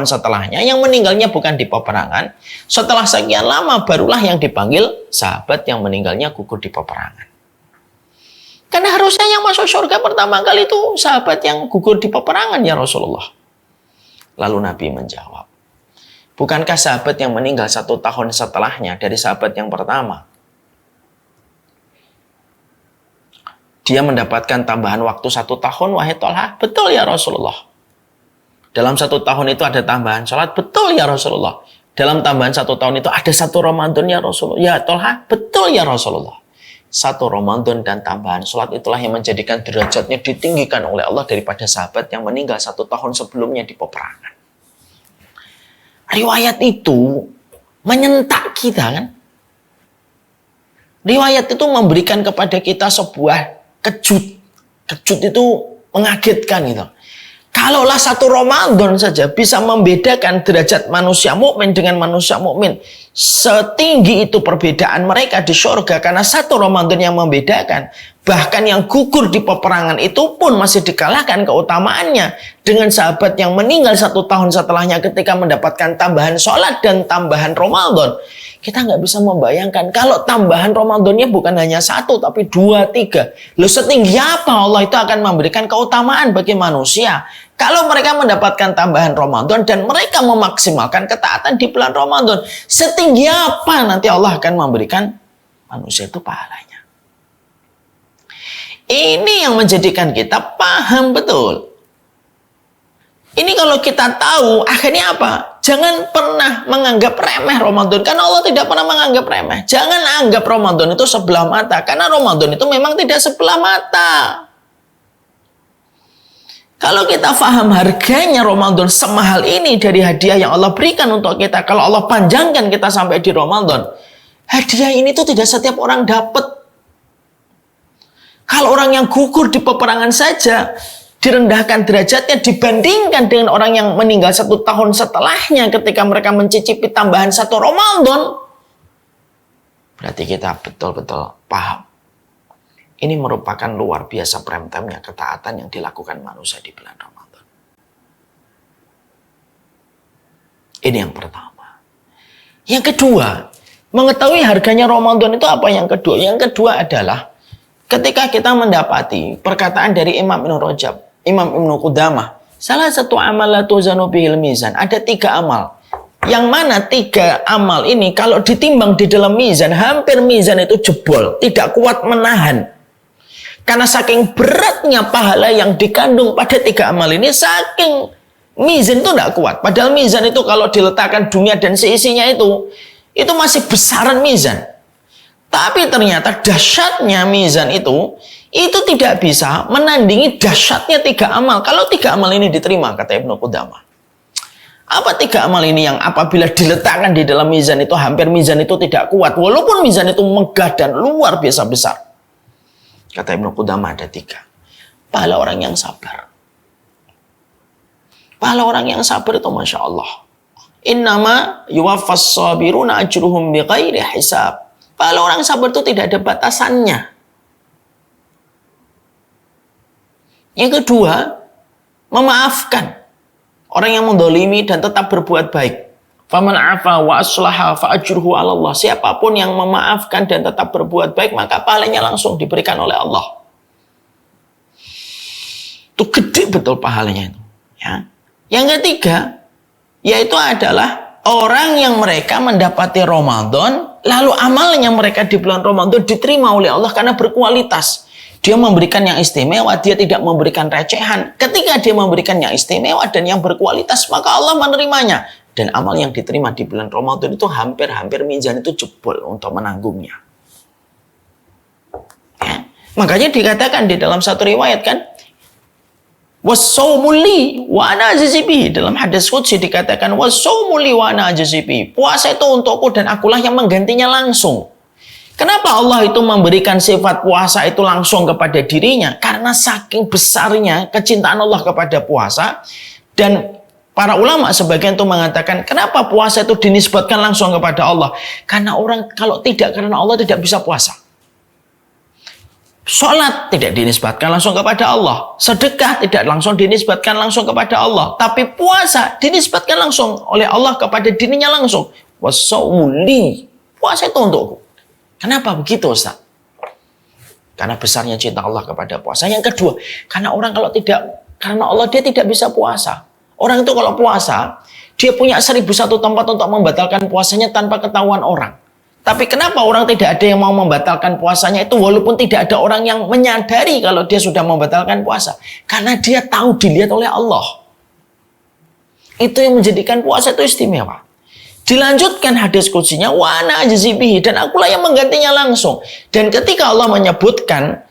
setelahnya, yang meninggalnya bukan di peperangan. Setelah sekian lama barulah yang dipanggil sahabat yang meninggalnya gugur di peperangan. Karena harusnya yang masuk surga pertama kali itu sahabat yang gugur di peperangan ya Rasulullah. Lalu Nabi menjawab, bukankah sahabat yang meninggal 1 tahun setelahnya dari sahabat yang pertama, dia mendapatkan tambahan waktu 1 tahun, wahai Tolha? Betul ya Rasulullah. Dalam 1 tahun itu ada tambahan sholat? Betul ya Rasulullah. Dalam tambahan 1 tahun itu ada 1 Ramadan ya Rasulullah. Ya Tolha? Betul ya Rasulullah. 1 Ramadan dan tambahan sholat itulah yang menjadikan derajatnya ditinggikan oleh Allah daripada sahabat yang meninggal 1 tahun sebelumnya di peperangan. Riwayat itu menyentak kita kan? Riwayat itu memberikan kepada kita sebuah kejut itu mengagetkan gitu. Kalaulah 1 Ramadan saja bisa membedakan derajat manusia mukmin dengan manusia mukmin, setinggi itu perbedaan mereka di surga karena 1 Ramadan yang membedakan. Bahkan yang gugur di peperangan itu pun masih dikalahkan keutamaannya dengan sahabat yang meninggal 1 tahun setelahnya ketika mendapatkan tambahan sholat dan tambahan Ramadan. Kita nggak bisa membayangkan kalau tambahan Ramadannya bukan hanya 1 tapi 2, 3. Loh, setinggi apa Allah itu akan memberikan keutamaan bagi manusia kalau mereka mendapatkan tambahan Ramadan dan mereka memaksimalkan ketaatan di bulan Ramadan. Setinggi apa nanti Allah akan memberikan manusia itu pahalanya. Ini yang menjadikan kita paham betul. Ini kalau kita tahu, akhirnya apa? Jangan pernah menganggap remeh Ramadan. Karena Allah tidak pernah menganggap remeh. Jangan anggap Ramadan itu sebelah mata. Karena Ramadan itu memang tidak sebelah mata. Kalau kita paham harganya Ramadan semahal ini dari hadiah yang Allah berikan untuk kita. Kalau Allah panjangkan kita sampai di Ramadan. Hadiah ini tuh tidak setiap orang dapat. Kalau orang yang gugur di peperangan saja direndahkan derajatnya dibandingkan dengan orang yang meninggal 1 tahun setelahnya ketika mereka mencicipi tambahan 1 Ramadan. Berarti kita betul-betul paham. Ini merupakan luar biasa prime time-nya ketaatan yang dilakukan manusia di bulan Ramadan. Ini yang pertama. Yang kedua, mengetahui harganya Ramadan itu apa yang kedua? Yang kedua adalah ketika kita mendapati perkataan dari Imam Ibn Rajab, Imam Ibn Qudamah, salah satu amal la tuzanu bihil mizan. Ada 3 amal. Yang mana 3 amal ini kalau ditimbang di dalam mizan, hampir mizan itu jebol, tidak kuat menahan. Karena saking beratnya pahala yang dikandung pada 3 amal ini, saking mizan itu tidak kuat. Padahal mizan itu kalau diletakkan dunia dan seisinya itu masih besaran mizan. Tapi ternyata dahsyatnya mizan itu tidak bisa menandingi dahsyatnya 3 amal. Kalau 3 amal ini diterima, kata Ibnu Qudamah. Apa 3 amal ini yang apabila diletakkan di dalam mizan itu, hampir mizan itu tidak kuat. Walaupun mizan itu megah dan luar biasa besar. Kata Ibnu Qudamah ada 3. Pahala orang yang sabar. Pahala orang yang sabar itu Masya Allah. Innama yuwaffas sabiruna ajruhum bighairi hisab. Pahala orang sabar itu tidak ada batasannya. Yang kedua, memaafkan orang yang mendolimi dan tetap berbuat baik. Faman afa wa aslaha fa ajruhu 'ala Allah. Siapapun yang memaafkan dan tetap berbuat baik, maka pahalanya langsung diberikan oleh Allah. Itu gede betul pahalanya itu. Ya. Yang ketiga, yaitu adalah orang yang mereka mendapati Ramadan, lalu amalnya mereka di bulan Ramadan diterima oleh Allah karena berkualitas. Dia memberikan yang istimewa, dia tidak memberikan recehan. Ketika dia memberikan yang istimewa dan yang berkualitas, maka Allah menerimanya. Dan amal yang diterima di bulan Ramadan itu hampir-hampir mizan itu jebol untuk menanggungnya. Ya. Makanya dikatakan di dalam satu riwayat kan, was-shaumu li wa ana ajzi bihi. Dalam hadis qudsi dikatakan was-shaumu li wa ana ajzi bihi. Puasa itu untukku dan akulah yang menggantinya langsung. Kenapa Allah itu memberikan sifat puasa itu langsung kepada dirinya? Karena saking besarnya kecintaan Allah kepada puasa. Dan para ulama sebagian itu mengatakan, kenapa puasa itu dinisbatkan langsung kepada Allah? Karena orang kalau tidak karena Allah tidak bisa puasa. Sholat tidak dinisbatkan langsung kepada Allah. Sedekah tidak langsung dinisbatkan langsung kepada Allah. Tapi puasa dinisbatkan langsung oleh Allah kepada dirinya langsung. Was-shaumu li. Puasa itu untukku. Kenapa begitu, Ustaz? Karena besarnya cinta Allah kepada puasa. Yang kedua, karena orang kalau tidak karena Allah dia tidak bisa puasa. Orang itu kalau puasa, dia punya 1001 tempat untuk membatalkan puasanya tanpa ketahuan orang. Tapi kenapa orang tidak ada yang mau membatalkan puasanya itu walaupun tidak ada orang yang menyadari kalau dia sudah membatalkan puasa? Karena dia tahu dilihat oleh Allah. Itu yang menjadikan puasa itu istimewa. Dilanjutkan hadis qudsiynya wa ana ajzi bihi, dan akulah yang menggantinya langsung. Dan ketika Allah menyebutkan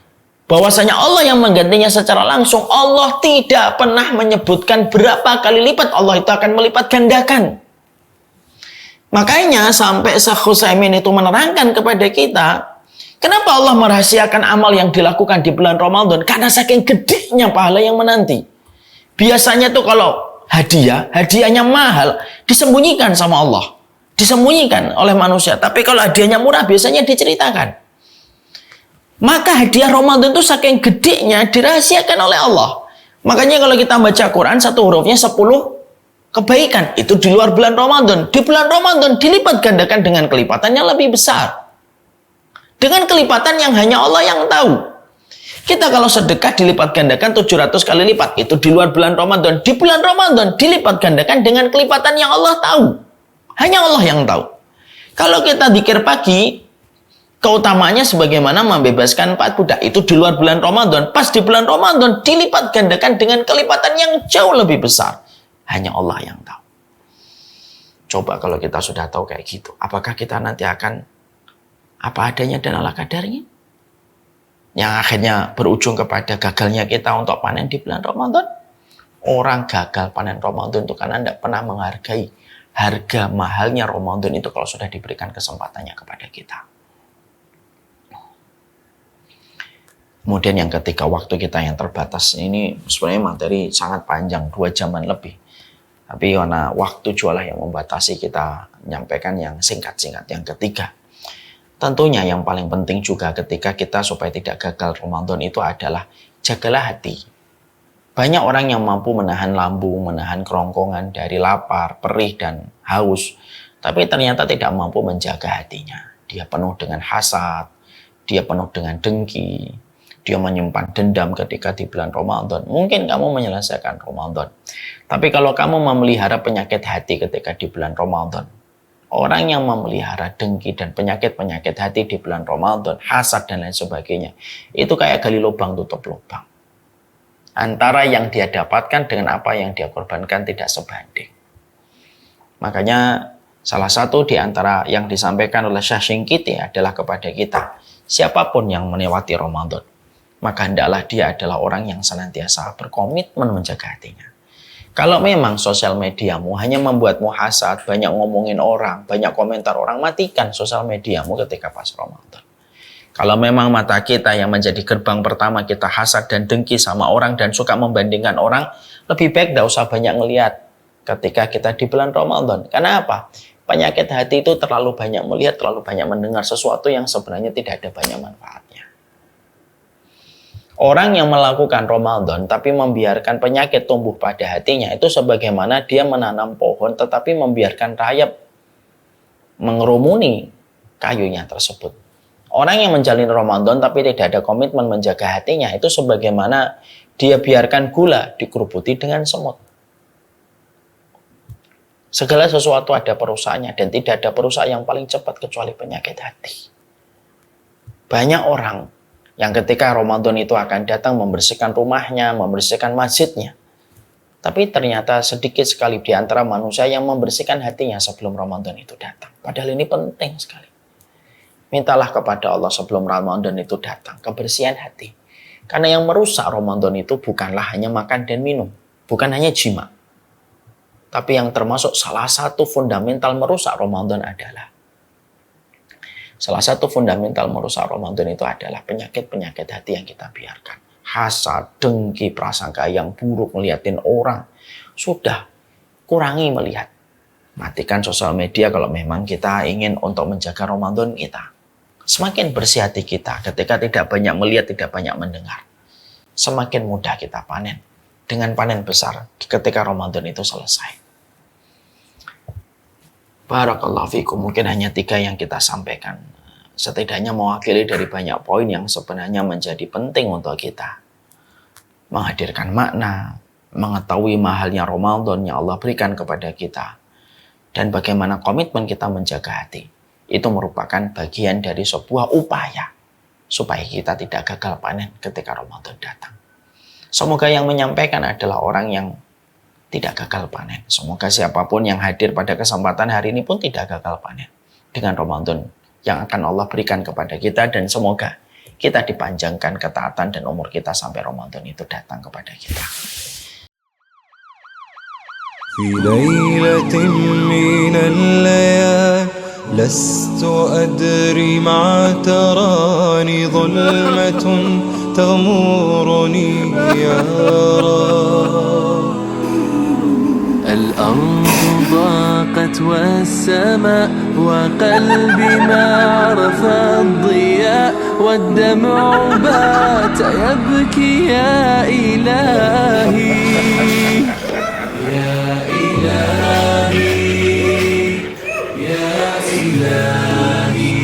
bahwasanya Allah yang menggantinya secara langsung, Allah tidak pernah menyebutkan berapa kali lipat Allah itu akan melipat gandakan. Makanya sampai Syekh Utsaimin itu menerangkan kepada kita, kenapa Allah merahasiakan amal yang dilakukan di bulan Ramadan? Karena saking gedenya pahala yang menanti. Biasanya tuh kalau hadiahnya mahal, disembunyikan sama Allah. Disembunyikan oleh manusia. Tapi kalau hadiahnya murah, biasanya diceritakan. Maka hadiah Ramadan itu saking gedenya, dirahasiakan oleh Allah. Makanya kalau kita baca Quran, satu hurufnya 10 kebaikan. Itu di luar bulan Ramadan. Di bulan Ramadan dilipat gandakan dengan kelipatan yang lebih besar. Dengan kelipatan yang hanya Allah yang tahu. Kita kalau sedekah dilipat gandakan 700 kali lipat. Itu di luar bulan Ramadan. Di bulan Ramadan dilipat gandakan dengan kelipatan yang Allah tahu. Hanya Allah yang tahu. Kalau kita dzikir pagi, keutamaannya sebagaimana membebaskan 4 budak. Itu di luar bulan Ramadan. Pas di bulan Ramadan dilipat gandakan dengan kelipatan yang jauh lebih besar. Hanya Allah yang tahu. Coba kalau kita sudah tahu kayak gitu. Apakah kita nanti akan apa adanya dan ala kadarnya? Yang akhirnya berujung kepada gagalnya kita untuk panen di bulan Ramadan. Orang gagal panen Ramadan itu karena tidak pernah menghargai harga mahalnya Ramadan itu kalau sudah diberikan kesempatannya kepada kita. Kemudian yang ketiga, waktu kita yang terbatas. Ini sebenarnya materi sangat panjang, 2 jaman lebih. Tapi karena waktu jualah yang membatasi, kita menyampaikan yang singkat-singkat. Yang ketiga, tentunya yang paling penting juga ketika kita supaya tidak gagal Ramadan itu adalah jagalah hati. Banyak orang yang mampu menahan lambung, menahan kerongkongan dari lapar, perih, dan haus. Tapi ternyata tidak mampu menjaga hatinya. Dia penuh dengan hasad, dia penuh dengan dengki, dia menyimpan dendam ketika di bulan Ramadan. Mungkin kamu menyelesaikan Ramadan. Tapi kalau kamu memelihara penyakit hati ketika di bulan Ramadan, orang yang memelihara dengki dan penyakit-penyakit hati di bulan Ramadan, hasad dan lain sebagainya, itu kayak gali lubang tutup lubang. Antara yang dia dapatkan dengan apa yang dia korbankan tidak sebanding. Makanya Salah satu di antara yang disampaikan oleh Syekh Shinqiti adalah kepada kita, siapapun yang melewati Ramadan, maka hendaklah dia adalah orang yang senantiasa berkomitmen menjaga hatinya. Kalau memang sosial mediamu hanya membuatmu hasad, banyak ngomongin orang, banyak komentar orang, matikan sosial mediamu ketika pas Ramadan. Kalau memang mata kita yang menjadi gerbang pertama kita hasad dan dengki sama orang dan suka membandingkan orang, lebih baik tidak usah banyak ngelihat ketika kita di bulan Ramadan. Karena apa? Penyakit hati itu terlalu banyak melihat, terlalu banyak mendengar sesuatu yang sebenarnya tidak ada banyak manfaatnya. Orang yang melakukan Ramadan tapi membiarkan penyakit tumbuh pada hatinya itu sebagaimana dia menanam pohon tetapi membiarkan rayap mengerumuni kayunya tersebut. Orang yang menjalin Ramadan tapi tidak ada komitmen menjaga hatinya itu sebagaimana dia biarkan gula dikerubuti dengan semut. Segala sesuatu ada perusaknya dan tidak ada perusak yang paling cepat kecuali penyakit hati. Banyak orang yang ketika Ramadan itu akan datang membersihkan rumahnya, membersihkan masjidnya. Tapi ternyata sedikit sekali di antara manusia yang membersihkan hatinya sebelum Ramadan itu datang. Padahal ini penting sekali. Mintalah kepada Allah sebelum Ramadan itu datang, kebersihan hati. Karena yang merusak Ramadan itu bukanlah hanya makan dan minum, bukan hanya jima. Tapi yang termasuk salah satu fundamental merusak Ramadan adalah penyakit-penyakit hati yang kita biarkan. Hasad, dengki, prasangka yang buruk, ngeliatin orang. Sudah, kurangi melihat. Matikan sosial media kalau memang kita ingin untuk menjaga Ramadan kita. Semakin bersih hati kita ketika tidak banyak melihat, tidak banyak mendengar. Semakin mudah kita panen. Dengan panen besar ketika Ramadan itu selesai. Barakallahu fikum. Mungkin hanya 3 yang kita sampaikan. Setidaknya mewakili dari banyak poin yang sebenarnya menjadi penting untuk kita. Menghadirkan makna, mengetahui mahalnya Ramadan yang Allah berikan kepada kita. Dan bagaimana komitmen kita menjaga hati. Itu merupakan bagian dari sebuah upaya supaya kita tidak gagal panen ketika Ramadan datang. Semoga yang menyampaikan adalah orang yang tidak gagal panen. Semoga siapapun yang hadir pada kesempatan hari ini pun tidak gagal panen dengan Ramadan yang akan Allah berikan kepada kita. Dan semoga kita dipanjangkan ketaatan dan umur kita sampai Ramadan itu datang kepada kita. في ليلة من الليالي لست أدري ما تراني ظلمة تغمرني يا رب. الأرض ضاقت والسماء وقلبي ما عرف الضياء والدمع بات يبكي يا إلهي يا إلهي يا إلهي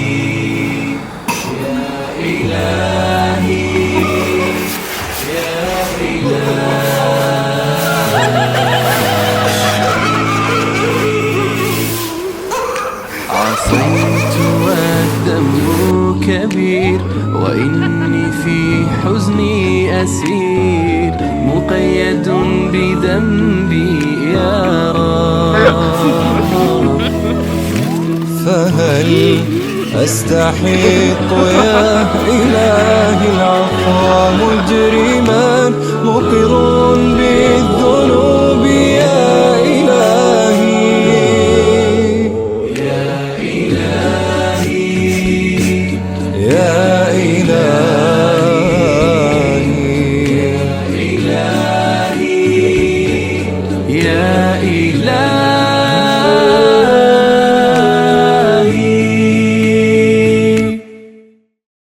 يا إلهي يا إلهي. عصيت والذنب كبير وإني في حزني أسير مقيد بذنبي يا رب. فهل أستحق يا إلهي العفو مجرما مقر بالذنوب يا إلهي يا إلهي يا إلهي يا إلهي يا إلهي